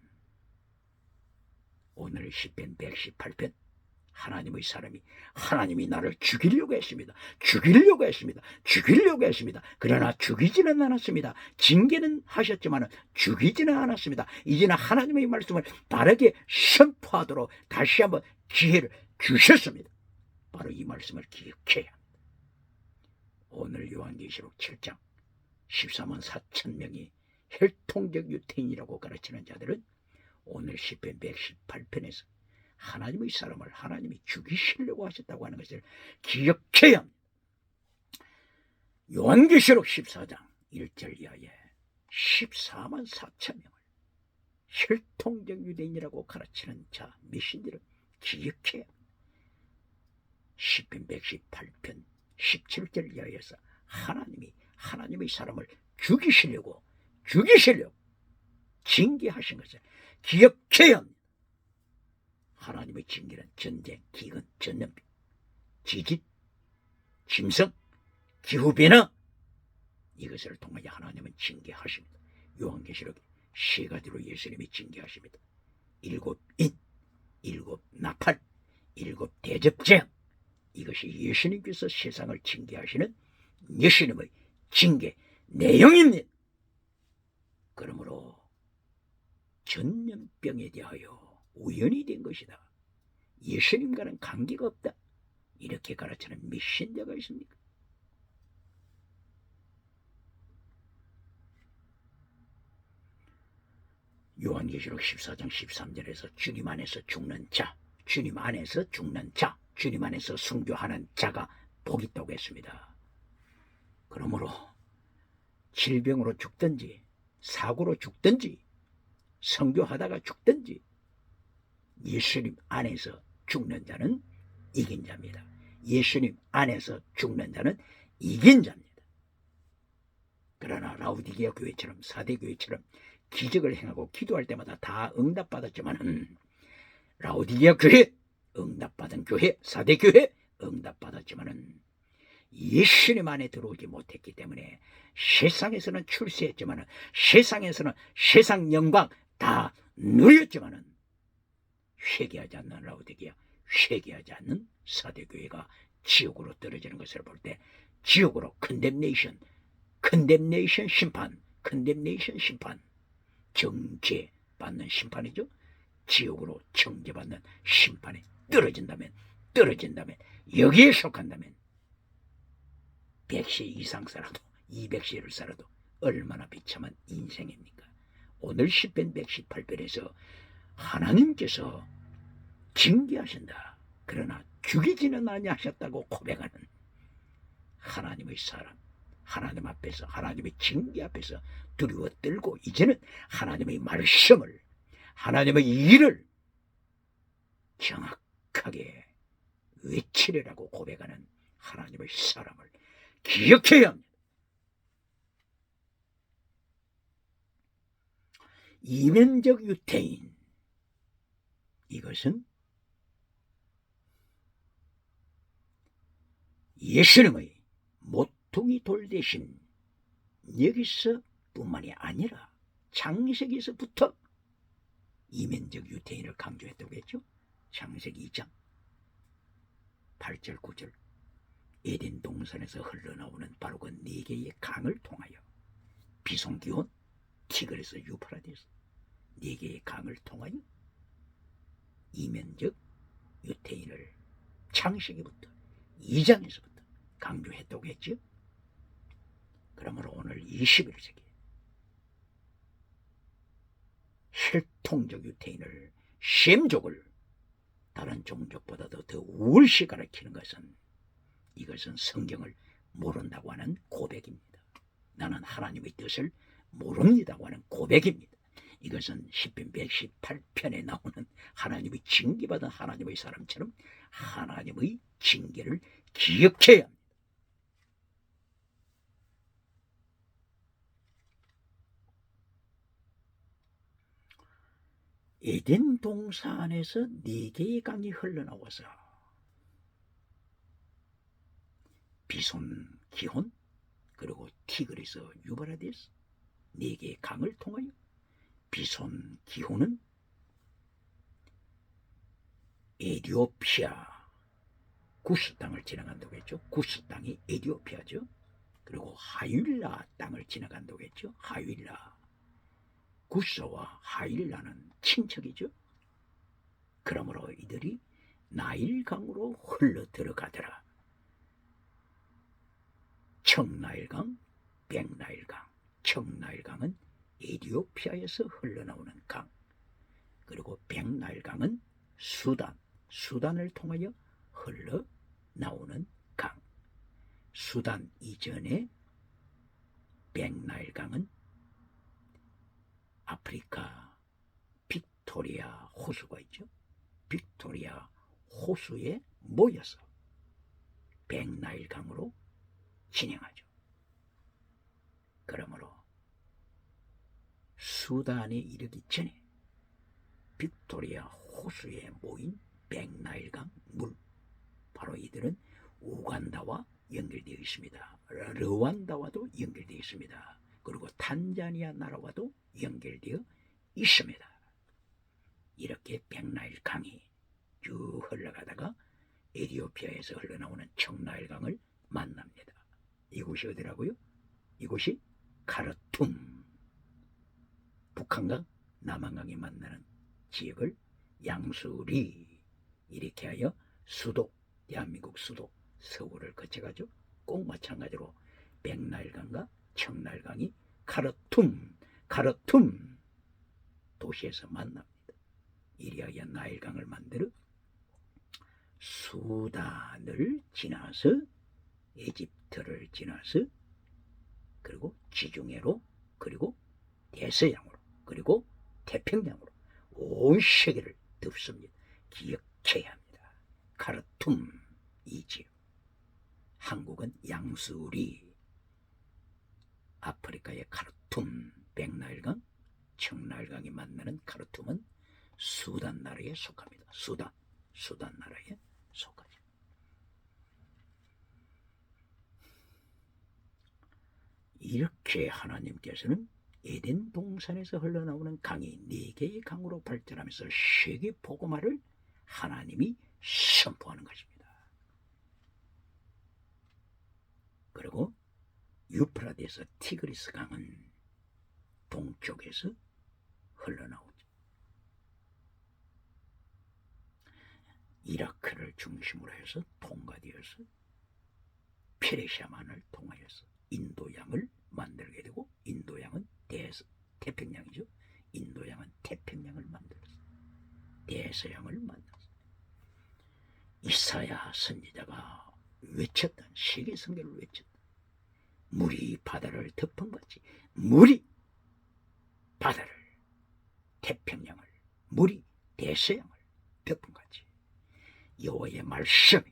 오늘 시편 118편 하나님의 사람이 하나님이 나를 죽이려고 했습니다. 그러나 죽이지는 않았습니다. 징계는 하셨지만 죽이지는 않았습니다. 이제는 하나님의 말씀을 바르게 선포하도록 다시 한번 기회를 주셨습니다. 바로 이 말씀을 기억해야 합니다. 오늘 요한계시록 7장 14만 4천 명이 혈통적 유태인이라고 가르치는 자들은 오늘 시편 118편에서 하나님의 사람을 하나님이 죽이시려고 하셨다고 하는 것을 기억해야 합니다. 요한계시록 14장 1절 이하에 14만 4천 명을 혈통적 유대인이라고 가르치는 자 메신저를 기억해야 합니다. 시편 118편 17절 이하에서 하나님이 하나님의 사람을 죽이시려고 징계하신 것을 기억해야 합니다. 하나님의 징계는 전쟁, 기근, 전염병, 지진, 짐승, 기후변화, 이것을 통하여 하나님은 징계하십니다. 요한계시록에 세 가지로 예수님이 징계하십니다. 7인, 7나팔, 7대접재앙, 이것이 예수님께서 세상을 징계하시는 예수님의 징계 내용입니다. 그러므로 전염병에 대하여 우연이 된 것이다, 예수님과는 관계가 없다, 이렇게 가르치는 메신저가 있습니까? 요한계시록 14장 13절에서 주님 안에서 죽는 자, 주님 안에서 순교하는 자가 복이 있다고 했습니다. 그러므로 질병으로 죽든지 사고로 죽든지 선교하다가 죽든지 예수님 안에서 죽는 자는 이긴 자입니다. 예수님 안에서 죽는 자는 이긴 자입니다. 그러나 라우디게아 교회처럼 사대 교회처럼 기적을 행하고 기도할 때마다 다 응답받았지만은 라우디게아 교회 응답받은 교회, 사대 교회 응답받았지만은 예수님 안에 들어오지 못했기 때문에 세상에서는 출세했지만은 세상에서는 세상 영광 다 누렸지만은 회개하지 않는 라우디게아, 회개하지 않는 사대 교회가 지옥으로 떨어지는 것을 볼 때 지옥으로 컨뎀네이션 심판, 정죄받는 심판이죠. 지옥으로 정죄받는 심판에 떨어진다면 여기에 속한다면 100세 이상 살아도 200세를 살아도 얼마나 비참한 인생입니까? 오늘 시편 118편에서 하나님께서 징계하신다, 그러나 죽이지는 아니하셨다고 고백하는 하나님의 사람, 하나님 앞에서, 하나님의 징계 앞에서 두려워 떨고 이제는 하나님의 말씀을, 하나님의 일을 정확하게 외치려고 고백하는 하나님의 사람을 기억해야 합니다. 이면적 유태인, 이것은 예수님의 모퉁이 돌 대신 여기서 뿐만이 아니라 창세기에서부터 이면적 유태인을 강조했다고 했죠. 창세기 2장 8절 9절 에덴 동산에서 흘러나오는 바로 그 4개의 강을 통하여 비송기온, 티그리스, 유프라디스 4개의 강을 통하여 이면적 유태인을 창세기부터 2장에서부터 강조했다고 했죠. 그러므로 오늘 21세기 혈통적 유태인을, 셈족을 다른 종족보다도 더 우월시 가르치는 것은, 이것은 성경을 모른다고 하는 고백입니다. 나는 하나님의 뜻을 모릅니다고 하는 고백입니다. 이것은 시편 118편에 나오는 하나님의 징계받은 하나님의 사람처럼 하나님의 징계를 기억해야 합니다. 에덴 동산에서 4개의 강이 흘러나와서 비손, 기혼, 그리고 티그리스, 유브라디스 4개의 강을 통하여 비손, 기혼은 에디오피아 구스 땅을 지나간다고 했죠. 구스 땅이 에디오피아죠. 그리고 하윌라 땅을 지나간다고 했죠. 하윌라. 구스와 하윌라는 친척이죠. 그러므로 이들이 나일강으로 흘러 들어가더라. 청나일강, 백나일강. 청나일강은 에디오피아에서 흘러나오는 강, 그리고 백나일강은 수단을 통하여 흘러나오는 강. 수단 이전에 백나일강은 아프리카 빅토리아 호수가 있죠. 빅토리아 호수에 모여서 백나일강으로 진행하죠. 그러므로 수단에 이르기 전에 빅토리아 호수에 모인 백나일강 물, 바로 이들은 우간다와 연결되어 있습니다. 르완다와도 연결되어 있습니다. 그리고 탄자니아 나라와도 연결되어 있습니다. 이렇게 백나일강이 쭉 흘러가다가 에티오피아에서 흘러나오는 청나일강을 만납니다. 이곳이 어디라고요? 이곳이 카르툼. 북한강, 남한강이 만나는 지역을 양수리, 이렇게 하여 수도, 대한민국 수도 서울을 거쳐가죠. 꼭 마찬가지로 백나일강과 청나일강이 카르툼 도시에서 만납니다. 이리하여 나일강을 만들어 수단을 지나서 에집트를 지나서 그리고 지중해로, 그리고 대서양으로, 그리고 태평양으로 온 세계를 덮습니다. 기억해야 합니다. 카르툼 이 지역. 한국은 양수리, 아프리카의 카르툼, 백나일강, 청나일강이 만나는 카르툼은 수단 나라에 속합니다. 수단 나라에 속하죠. 이렇게 하나님께서는 에덴 동산에서 흘러나오는 강이 4개의 강으로 발전하면서 세계 복음화를 하나님이 선포하는 것입니다. 그리고 유프라데스 티그리스 강은 동쪽에서 흘러나오죠. 이라크를 중심으로 해서 통과되어서 페르시아만을 통하여서 인도양을 만들게 되고, 인도양은 태평양이죠. 인도양은 태평양을 만들었어요. 대서양을 만들었어요. 이사야 선지자가 외쳤던, 세계 선교를 외쳤던, 물이 바다를 덮은같이 물이 바다를, 태평양을, 물이 대서양을 덮은같이 여호와의 말씀이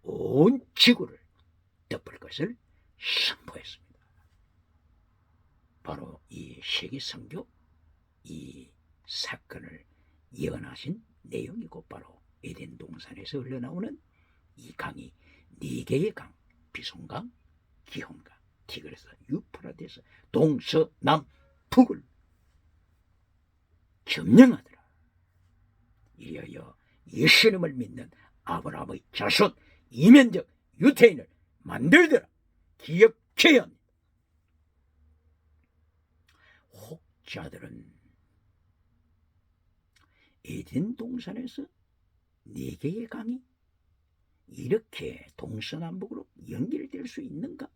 온 지구를 덮을 것을 선포했습니다. 바로 이 세계 선교, 이 사건을 예언하신 내용이고, 바로 에덴 동산에서 흘러나오는 이 강이 4개의 강, 비손강, 기혼강, 티그리스, 유프라데스, 동서남북을 점령하더라. 이리하여 예수님을 믿는 아브라함의 자손, 이면적 유태인을 만들더라. 기억해야 합니다. 혹자들은 에덴 동산에서 4개의 강이 이렇게 동서남북으로 연결될 수 있는가?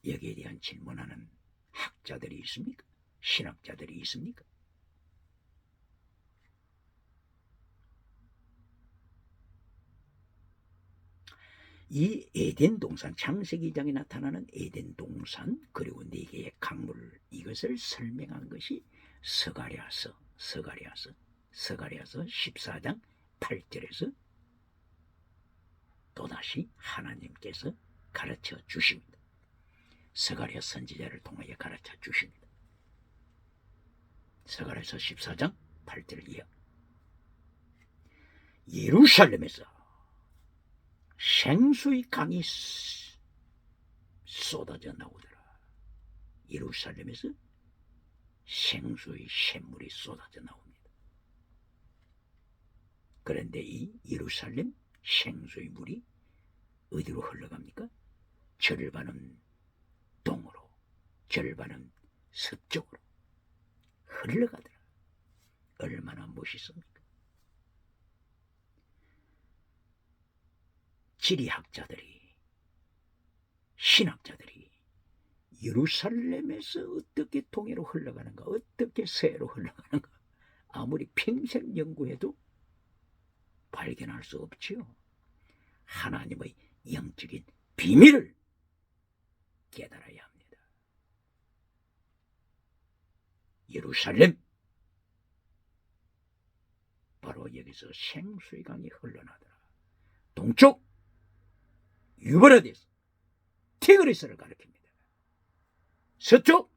여기에 대한 질문하는 학자들이 있습니까? 신학자들이 있습니까? 이 에덴 동산, 창세기 2장에 나타나는 에덴 동산, 그리고 4개의 강물, 이것을 설명한 것이 스가랴서 14장 8절에서 또다시 하나님께서 가르쳐 주십니다. 스가랴 선지자를 통하여 가르쳐 주십니다. 스가랴서 14장 8절 이하. 예루살렘에서 생수의 강이 쏟아져 나오더라. 예루살렘에서 생수의 샘물이 쏟아져 나옵니다. 그런데 이 예루살렘 생수의 물이 어디로 흘러갑니까? 절반은 동으로, 절반은 서쪽으로 흘러가더라. 얼마나 멋있습니까? 지리학자들이, 신학자들이 예루살렘에서 어떻게 동해로 흘러가는가, 어떻게 서해로 흘러가는가, 아무리 평생 연구해도 발견할 수 없지요. 하나님의 영적인 비밀을 깨달아야 합니다. 예루살렘, 바로 여기서 생수의 강이 흘러나더라. 동쪽 유브라디스, 티그리스를 가리킵니다. 서쪽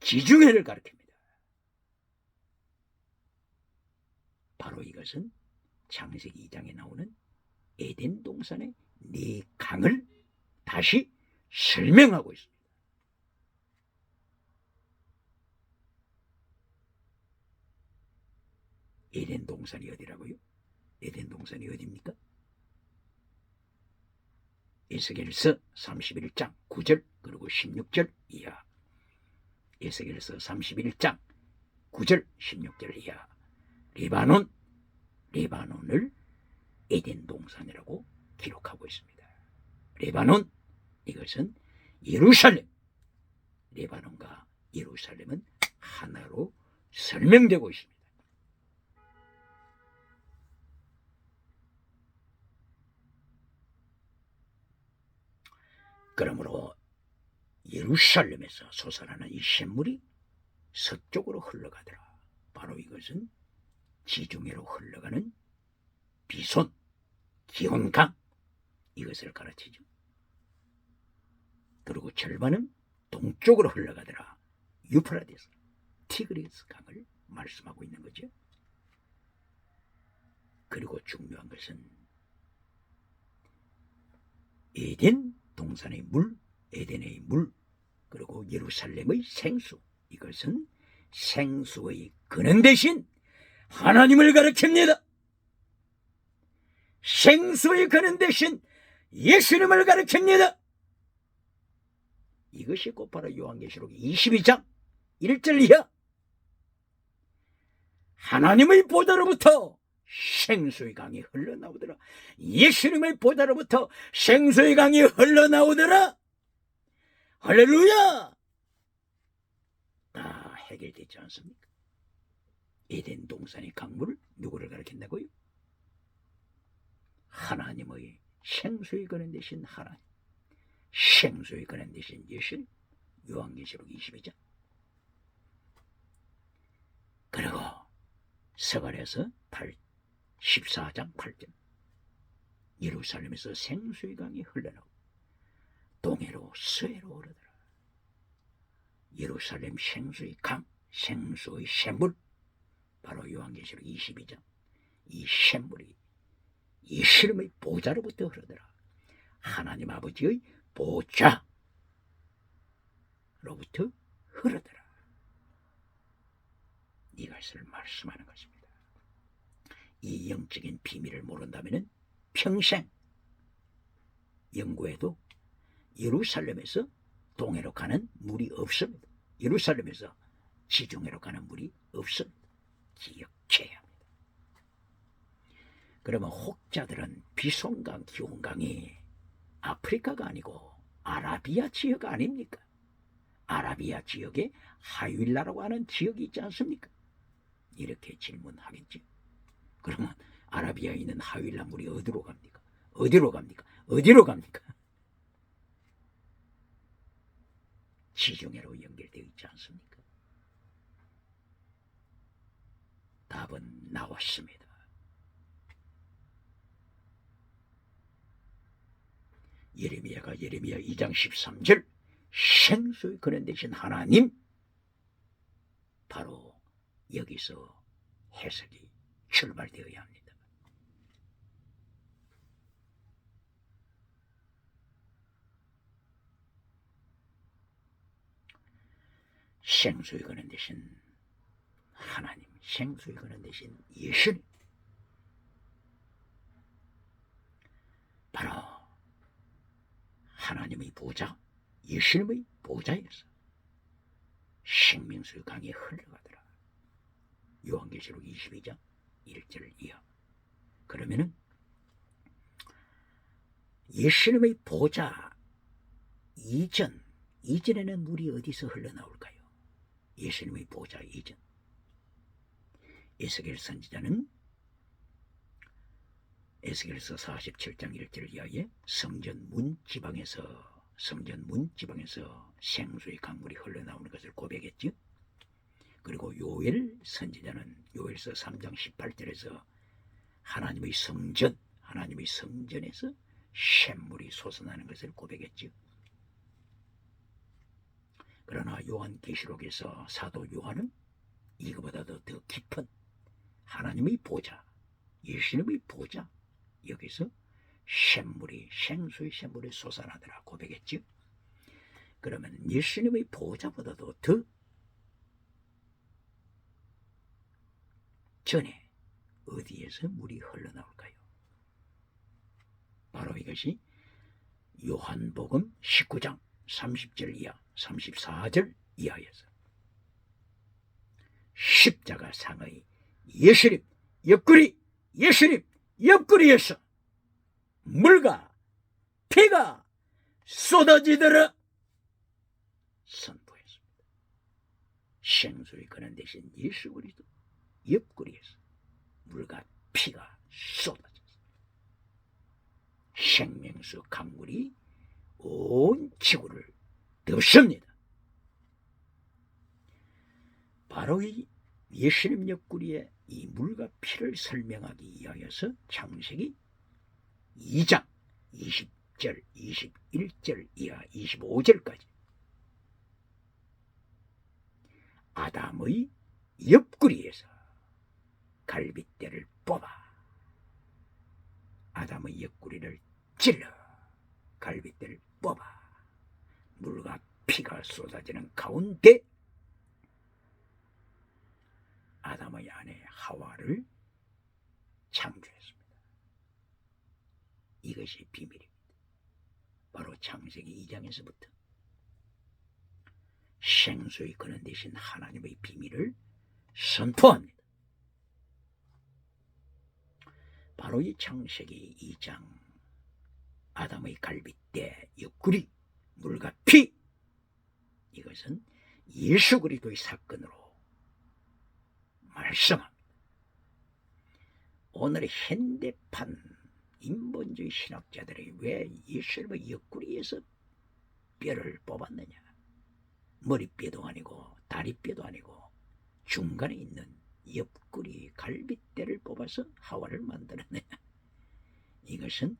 지중해를 가리킵니다. 바로 이것은 창세기 2장에 나오는 에덴 동산의 네 강을 다시 설명하고 있습니다. 에덴 동산이 어디라고요? 에덴 동산이 어디입니까? 에스겔서 31장 9절 그리고 16절 이하. 에스겔서 31장 9절 16절 이하. 레바논을 에덴 동산이라고 기록하고 있습니다. 레바논, 이것은 예루살렘. 레바논과 예루살렘은 하나로 설명되고 있습니다. 그러므로 예루살렘에서 솟아나는 이 샘물이 서쪽으로 흘러가더라. 바로 이것은 지중해로 흘러가는 비손, 기온강, 이것을 가르치죠. 그리고 절반은 동쪽으로 흘러가더라. 유프라디스, 티그리스 강을 말씀하고 있는 거죠. 그리고 중요한 것은 에덴 동산의 물, 에덴의 물, 그리고 예루살렘의 생수, 이것은 생수의 근원 대신 하나님을 가리킵니다. 생수의 근원 대신 예수님을 가리킵니다. 이것이 곧바로 요한계시록 22장 1절 이하. 하나님의 보좌로부터 생수의 강이 흘러나오더라. 예수님의 보좌로부터 생수의 강이 흘러나오더라. 할렐루야! 다 해결되지 않습니까? 에덴 동산의 강물을 누구를 가리킨다고요? 하나님의 생수의 근원 되신 하나님, 생수의 근원 되신 예수님. 요한계시록 22장. 그리고 스가랴서 14장 8절. 예루살렘에서 생수의 강이 흘러나오고 동해로 서해로 오르더라. 예루살렘 생수의 강, 생수의 샘물, 바로 요한계시록 22장. 이 샘물이 예수님의 보좌로부터 흐르더라. 하나님 아버지의 보좌로부터 흐르더라. 이것을 말씀하는 것입니다. 이 영적인 비밀을 모른다면 평생 연구해도 예루살렘에서 동해로 가는 물이 없습니다. 예루살렘에서 지중해로 가는 물이 없습니다. 기억해야 합니다. 그러면 혹자들은 비손강, 기온강이 아프리카가 아니고 아라비아 지역 아닙니까? 아라비아 지역에 하윌라라고 하는 지역이 있지 않습니까? 이렇게 질문하겠지. 그러면 아라비아에 있는 하윌라 물이 어디로 갑니까? 어디로 갑니까? 어디로 갑니까? 지중해로 연결되어 있지 않습니까? 답은 나왔습니다. 예레미야 2장 13절, 생수의 근원 되신 하나님, 바로 여기서 해석이 출발되어야 합니다. 생수의 근원 되신 하나님, 생수의 근원 되신 예수님, 바로 하나님의 보좌, 예수님의 보좌에서 생명수의 강이 흘러가더라. 요한계시록 22장 1절 이하. 그러면은 예수님의 보좌 이전에는 물이 어디서 흘러나올까요? 예수님의 보좌 이전. 에스겔 선지자는 에스겔서 47장 1절 이하에 성전 문 지방에서 생수의 강물이 흘러나오는 것을 고백했지. 그리고 요엘 선지자는 요엘서 3장 18절에서 하나님의 성전에서 샘물이 솟아나는 것을 고백했지. 그러나 요한계시록에서 사도 요한은 이거보다도 더 깊은 하나님의 보좌, 예수님의 보좌, 여기서 생수의 샘물이 솟아나더라 고백했지. 그러면 예수님의 보좌보다도 더 전에 어디에서 물이 흘러나올까요? 바로 이것이 요한복음 19장 30절 이하 34절 이하에서 십자가 상의 예수님 옆구리에서 물과 피가 쏟아지더라 선포했습니다. 생수의 근원 되신 예수 그리스도 옆구리에서 물과 피가 쏟아졌습니다. 생명수 강물이 온 지구를 덮습니다. 바로 이 예수님 옆구리에 이 물과 피를 설명하기 위하여서 창세기 2장 20절, 21절 이하 25절까지 아담의 옆구리에서 갈빗대를 뽑아 아담의 옆구리를 찔러 갈빗대를 뽑아 물과 피가 쏟아지는 가운데 아담의 아내 하와를 창조했습니다. 이것이 비밀입니다. 바로 창세기 2장에서부터 생수의 근원 되신 하나님의 비밀을 선포합니다. 바로 이 창세기 2장 아담의 갈빗대, 옆구리, 물과 피, 이것은 예수 그리스도의 사건으로 말씀합니다. 오늘의 현대판 인본주의 신학자들이 왜 예수님의 옆구리에서 뼈를 뽑았느냐? 머리뼈도 아니고 다리뼈도 아니고 중간에 있는 옆구리 갈빗대를 뽑아서 하와를 만들었느냐? 이것은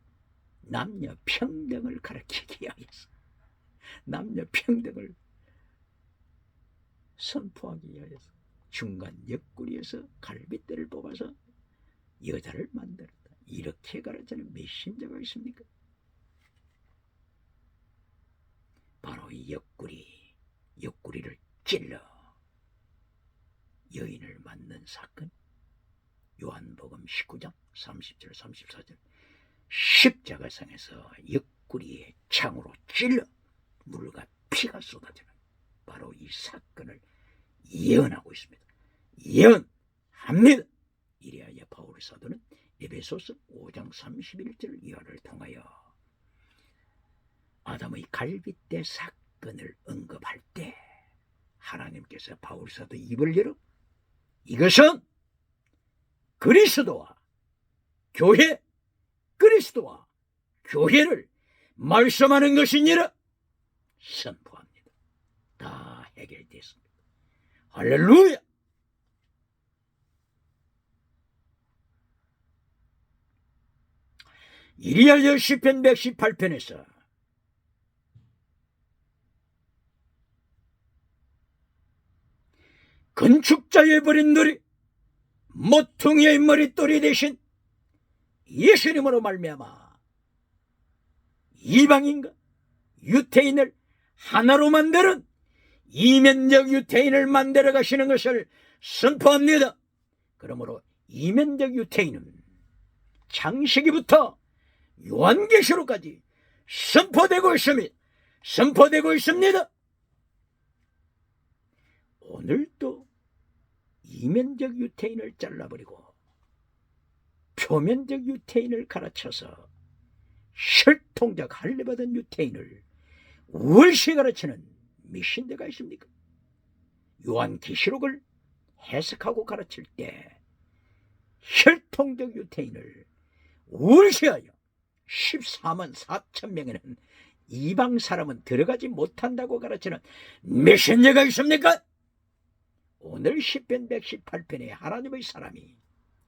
남녀 평등을 가르치기 위하여서, 남녀 평등을 선포하기 위하여서 중간 옆구리에서 갈빗대를 뽑아서 여자를 만들었다. 이렇게 가르치는 메신저가 있습니까? 바로 이 옆구리를 찔러 여인을 만든 사건, 요한복음 19장 30절 34절 십자가상에서 옆구리에 창으로 찔러 물과 피가 쏟아지는 바로 이 사건을 예언하고 있습니다. 예언합니다. 이래야 바울 사도는 에베소서 5장 31절 이하를 통하여 아담의 갈빗대 사건을 언급할 때 하나님께서 바울 사도 입을 열어 이것은 그리스도와 교회를 말씀하는 것이니라 선포합니다. 다 해결됐습니다. 할렐루야! 이리하여 시편 118편에서 건축자의 버린 돌이 모퉁이의 머릿돌이 대신 예수님으로 말미암아 이방인과 유태인을 하나로 만드는 이면적 유태인을 만들어 가시는 것을 선포합니다. 그러므로 이면적 유태인은 창세기부터 요한계시록까지 선포되고 있습니다. 선포되고 있습니다. 오늘도 이면적 유태인을 잘라버리고 표면적 유태인을 갈아쳐서 혈통적 할례받은 유태인을 월시 가르치는 몇 신대가 있습니까? 요한계시록을 해석하고 가르칠 때 혈통적 유태인을 월시하여 14만 4천 명에는 이방 사람은 들어가지 못한다고 가르치는 몇 신대가 있습니까? 오늘 10편 118편에 하나님의 사람이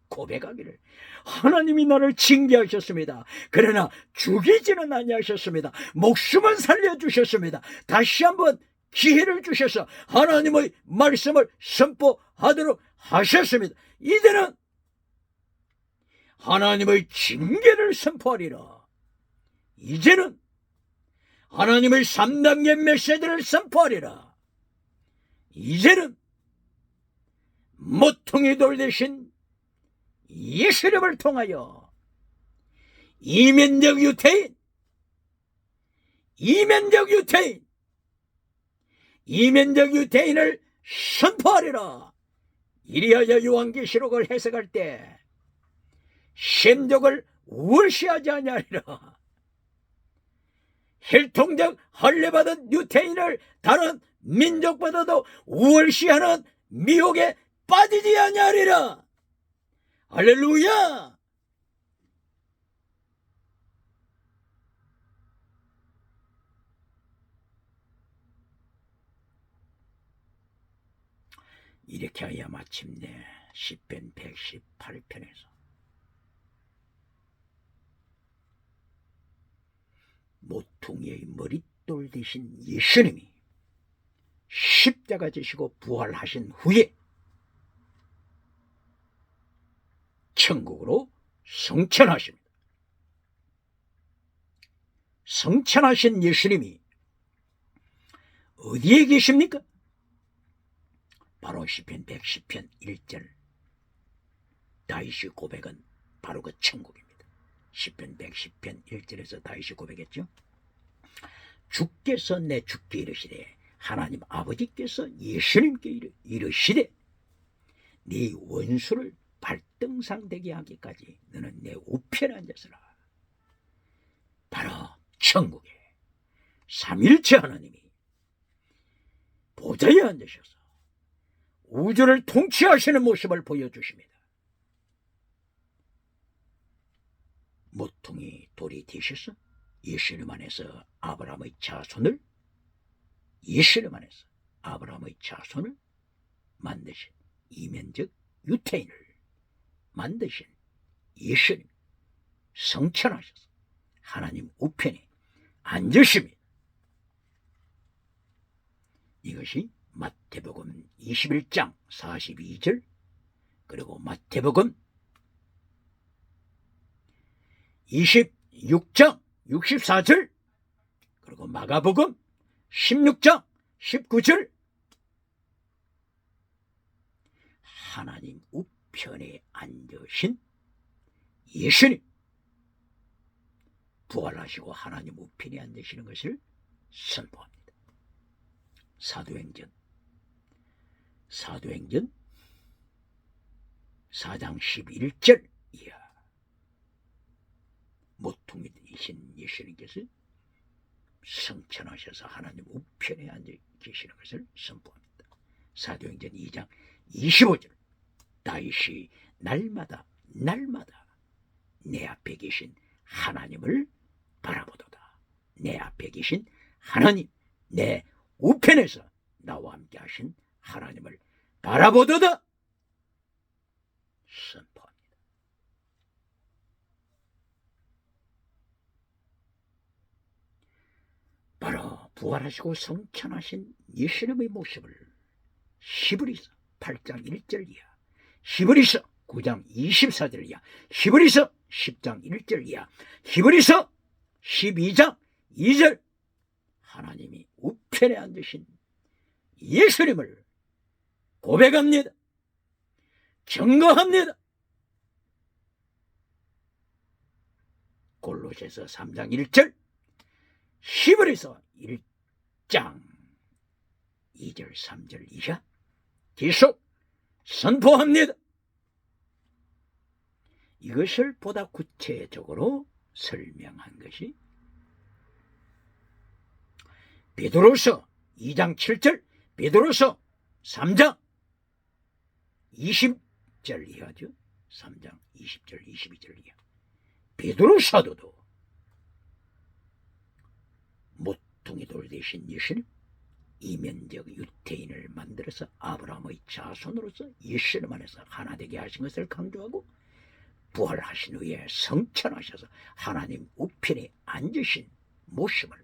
고백하기를 하나님이 나를 징계하셨습니다. 그러나 죽이지는 아니하셨습니다. 목숨은 살려주셨습니다. 다시 한번 기회를 주셔서 하나님의 말씀을 선포하도록 하셨습니다. 이제는 하나님의 징계를 선포하리라. 이제는 하나님의 3단계 메시지를 선포하리라. 이제는 모퉁이 돌 대신 예수님을 통하여 이면적 유태인, 이면적 유태인을 선포하리라. 이리하여 요한계시록을 해석할 때 셈족을 월시하지 아니하리라. 혈통적 할례받은 유태인을 다른 민족보다도 월시하는 미혹에 빠지지 아니하리라. 할렐루야! 이렇게 하여 마침내 10편 118편에서 모퉁이의 머릿돌 대신 예수님이 십자가 지시고 부활하신 후에 천국으로 성천하십니다. 성천하신 예수님이 어디에 계십니까? 바로 시편 110편 1절 다윗의 고백은 바로 그 천국입니다. 시편 110편 1절에서 다윗이 고백했죠. 주께서 내 주께 이르시되 하나님 아버지께서 예수님께 이르시되 네 원수를 발등상 되게 하기까지 너는 내 우편에 앉았으라. 바로 천국에 삼일체 하나님이 보좌에 앉으셔서 우주를 통치하시는 모습을 보여주십니다. 모퉁이 돌이 되셔서 예수님 안에서 아브라함의 자손을 만드신 이면적 유태인을 만드신 예수님 성천하셔서 하나님 우편에 앉으십니다. 이것이 마태복음 21장 42절 그리고 마태복음 26장 64절 그리고 마가복음 16장 19절 하나님 우편에 앉으신 예수님 부활하시고 하나님 우편에 앉으시는 것을 선포합니다. 사도행전 4장 11절 이하 모퉁이이신 예수님께서 성천하셔서 하나님 우편에 앉아 계시는 것을 선포합니다. 사도행전 2장 25절 다윗이 날마다 내 앞에 계신 하나님을 바라보도다. 내 앞에 계신 하나님, 내 우편에서 나와 함께 하신 하나님을 바라보도다. 선포합니다. 바로 부활하시고 성천하신 예수님의 모습을 히브리서 8장 1절 이하, 히브리서 9장 24절 이하, 히브리서 10장 1절 이하, 히브리서 12장 2절 하나님이 우편에 앉으신 예수님을 고백합니다. 증거합니다. 골로새서 3장 1절, 히브리서 1장 2절 3절 이하 계속 선포합니다. 이것을 보다 구체적으로 설명한 것이 베드로서 2장 7절, 베드로서 3장 20절 이하죠. 3장 20절 22절 이하. 베드로 사도도 모퉁이 돌 대신 예수님, 이면적 유태인을 만들어서 아브라함의 자손으로서 예수님 안에서 하나 되게 하신 것을 강조하고, 부활하신 후에 성천하셔서 하나님 우편에 앉으신 모습을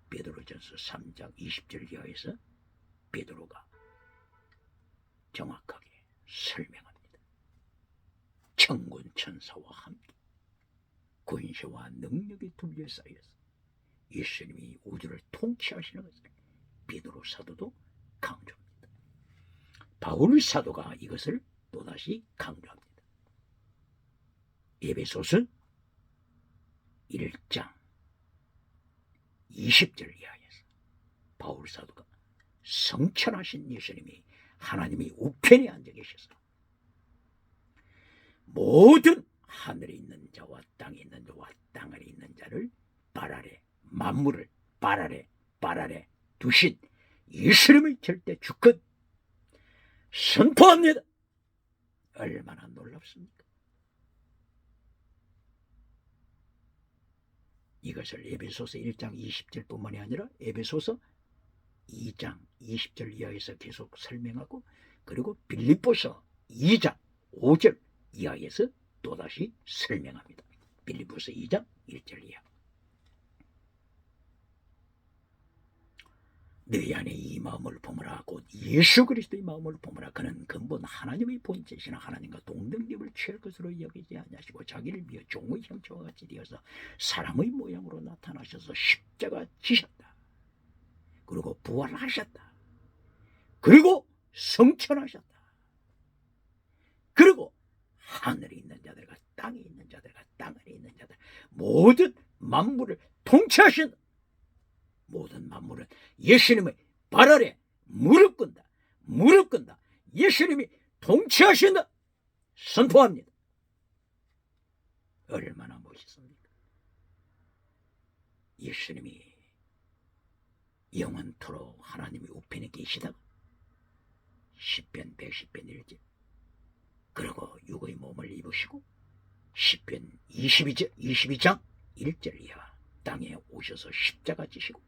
베드로전서 3장 20절 이하에서 베드로가 정확하게 설명합니다. 천군 천사와 함께 권세와 능력이 둘러싸여서 예수님이 우주를 통치하시는 것을 베드로 사도도 강조합니다. 바울 사도가 이것을 또다시 강조합니다. 에베소서 1장 20절 이하에서 바울 사도가 성천하신 예수님이 하나님이 우편에 앉아 계셔서 모든 하늘에 있는 자와 땅에 있는 자와 땅 아래 있는 자를 발 아래, 만물을 발 아래 두신 예수님의 절대 주권 선포합니다. 얼마나 놀랍습니까? 이것을 에베소서 1장 20절뿐만이 아니라 에베소서 2장 20절 이하에서 계속 설명하고, 그리고 빌립보서 2장 5절 이하에서 또다시 설명합니다. 빌립보서 2장 1절 이하. 너희 안에 이 마음을 품으라. 곧 예수 그리스도의 마음을 품으라. 그는 근본 하나님의 본체이신 하나님과 동등됨을 취할 것으로 여기지 아니하시고 자기를 비어 종의 형체와 같이 되어서 사람의 모양으로 나타나셔서 십자가 지셨다. 그리고 부활하셨다. 그리고 성천하셨다. 그리고 하늘에 있는 자들과 땅에 있는 자들과 땅 아래 있는 자들, 모든 만물을 통치하신 모든 만물은 예수님의 발 아래 무릎 꿇다. 예수님이 통치하신다. 선포합니다. 얼마나 멋있습니까? 예수님이 영원토록 하나님의 우편에 계시다가 시편 110편 1절, 그리고 육의 몸을 입으시고 시편 22장 1절 이하 땅에 오셔서 십자가 지시고,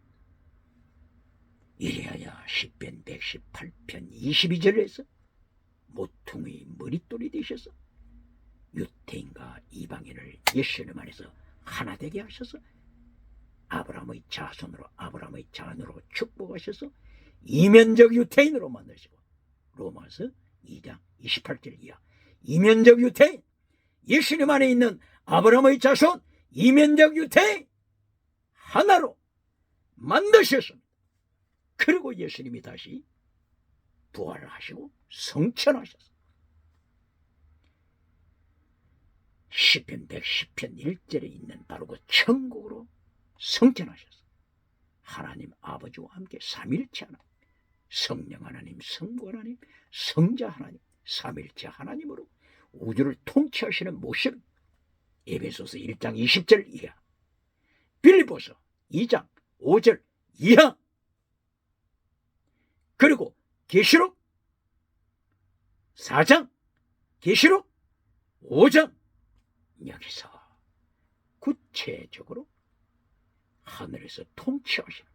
이래야 시편 118편 22절에서 모퉁이 머릿돌이 되셔서 유태인과 이방인을 예수님 안에서 하나 되게 하셔서 아브라함의 자손으로, 아브라함의 자녀로 축복하셔서 이면적 유태인으로 만드시고, 로마서 2장 28절 이하 이면적 유태인, 예수님 안에 있는 아브라함의 자손 이면적 유태인 하나로 만드셨습니다. 그리고 예수님이 다시 부활을 하시고 성천하셨습니다. 시편 110편 1절에 있는 바로 그 천국으로 성천하셨습니다. 하나님 아버지와 함께 삼일체 하나님, 성령 하나님, 성부 하나님, 성자 하나님, 삼일체 하나님으로 우주를 통치하시는 모습. 에베소서 1장 20절 이하, 빌립보서 2장 5절 이하, 그리고 계시록 4장, 계시록 5장, 여기서 구체적으로 하늘에서 통치하시는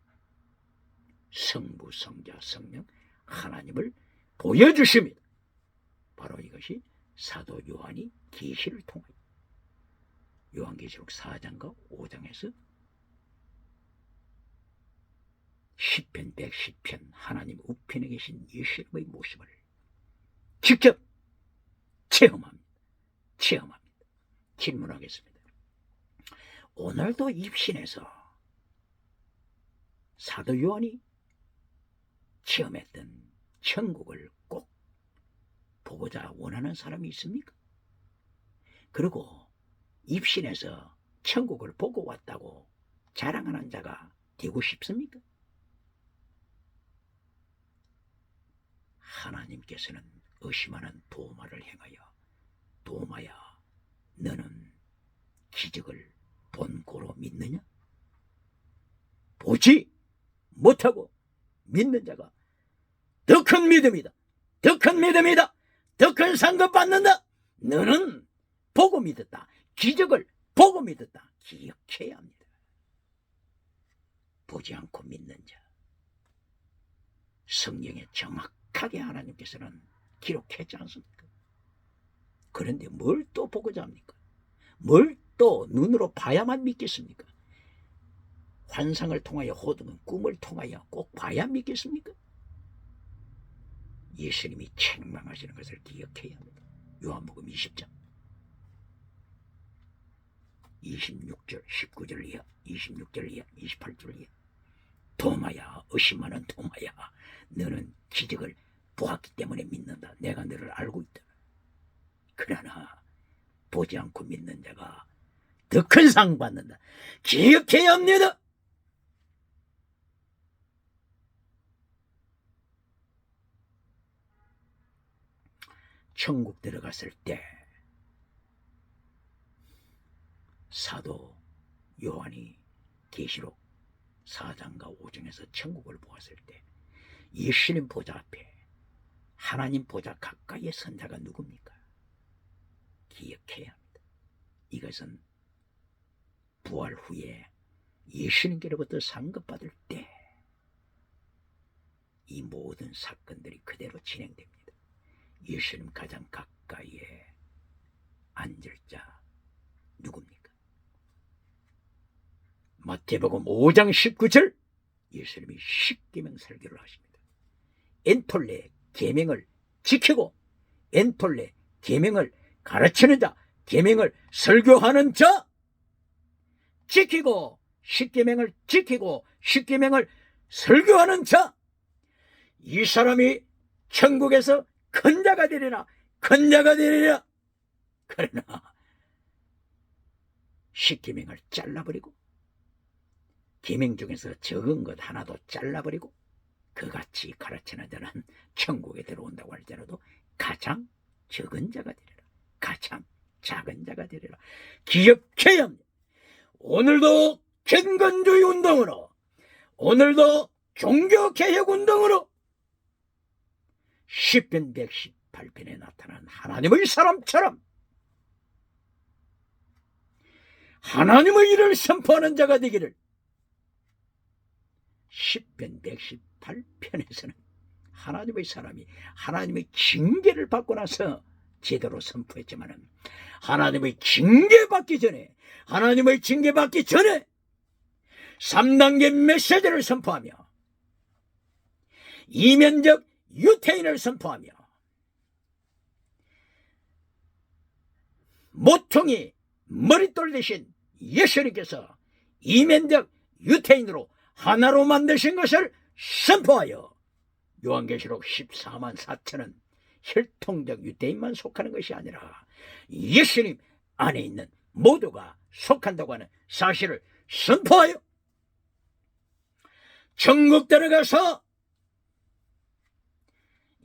성부, 성자, 성령 하나님을 보여주십니다. 바로 이것이 사도 요한이 계시를 통하여 요한계시록 4장과 5장에서 시편 110편 하나님 우편에 계신 예수님의 모습을 직접 체험합니다. 질문하겠습니다. 오늘도 입신에서 사도 요한이 체험했던 천국을 꼭 보고자 원하는 사람이 있습니까? 그리고 입신에서 천국을 보고 왔다고 자랑하는 자가 되고 싶습니까? 하나님께서는 의심하는 도마를 행하여 도마야 너는 기적을 본고로 믿느냐? 보지 못하고 믿는 자가 더 큰 믿음이다. 더 큰 믿음이다. 더 큰 상급 받는다. 너는 보고 믿었다. 기적을 보고 믿었다. 기억해야 합니다. 보지 않고 믿는 자. 성경에 정확하게 하나님께서는 기록했지 않습니까? 그런데 뭘 또 보고자 합니까? 뭘 또 눈으로 봐야만 믿겠습니까? 환상을 통하여 혹은 꿈을 통하여 꼭 봐야 믿겠습니까? 예수님이 책망하시는 것을 기억해야 합니다. 요한복음 20장 26절 19절 이하 26절 이하 28절 이하 도마야 의심하는 도마야 너는 기적을 보았기 때문에 믿는다. 내가 너를 알고 있다. 그러나 보지 않고 믿는 자가 더 큰 상 받는다. 기억해야 합니다. 천국 들어갔을 때 사도 요한이 계시록 4장과 5장에서 천국을 보았을 때 예수님 보좌 앞에 하나님 보좌 가까이에 선 자가 누굽니까? 기억해야 합니다. 이것은 부활 후에 예수님께로부터 상급받을 때 이 모든 사건들이 그대로 진행됩니다. 예수님 가장 가까이에 앉을 자 누굽니까? 마태복음 5장 19절 예수님이 십계명 설교를 하십니다. 엔톨레 계명을 지키고 엔톨레 계명을 가르치는 자, 계명을 설교하는 자, 지키고 십계명을 지키고 십계명을 설교하는 자, 이 사람이 천국에서 큰 자가 되리라. 큰 자가 되리라. 그러나 십계명을 잘라버리고 계명 중에서 적은 것 하나도 잘라버리고 그같이 가르치는 자는 천국에 들어온다고 할지라도 가장 적은 자가 되리라. 가장 작은 자가 되리라. 기억해야 합니다. 오늘도 경건주의 운동으로 오늘도 종교개혁 운동으로 10편 118편에 나타난 하나님의 사람처럼 하나님의 일을 선포하는 자가 되기를 10편 118편에서는 하나님의 사람이 하나님의 징계를 받고 나서 제대로 선포했지만 하나님의 징계받기 전에 3단계 메시지를 선포하며 이면적 유태인을 선포하며 모퉁이 머릿돌 대신 예수님께서 이면적 유태인으로 하나로 만드신 것을 선포하여 요한계시록 14만 4천은 혈통적 유대인만 속하는 것이 아니라 예수님 안에 있는 모두가 속한다고 하는 사실을 선포하여 천국 들어가서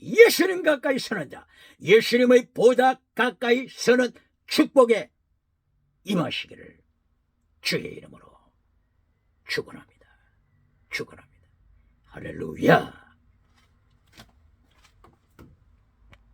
예수님 가까이 서는 자, 예수님의 보다 가까이 서는 축복에 임하시기를 주의 이름으로 축원합니다. 할렐루야.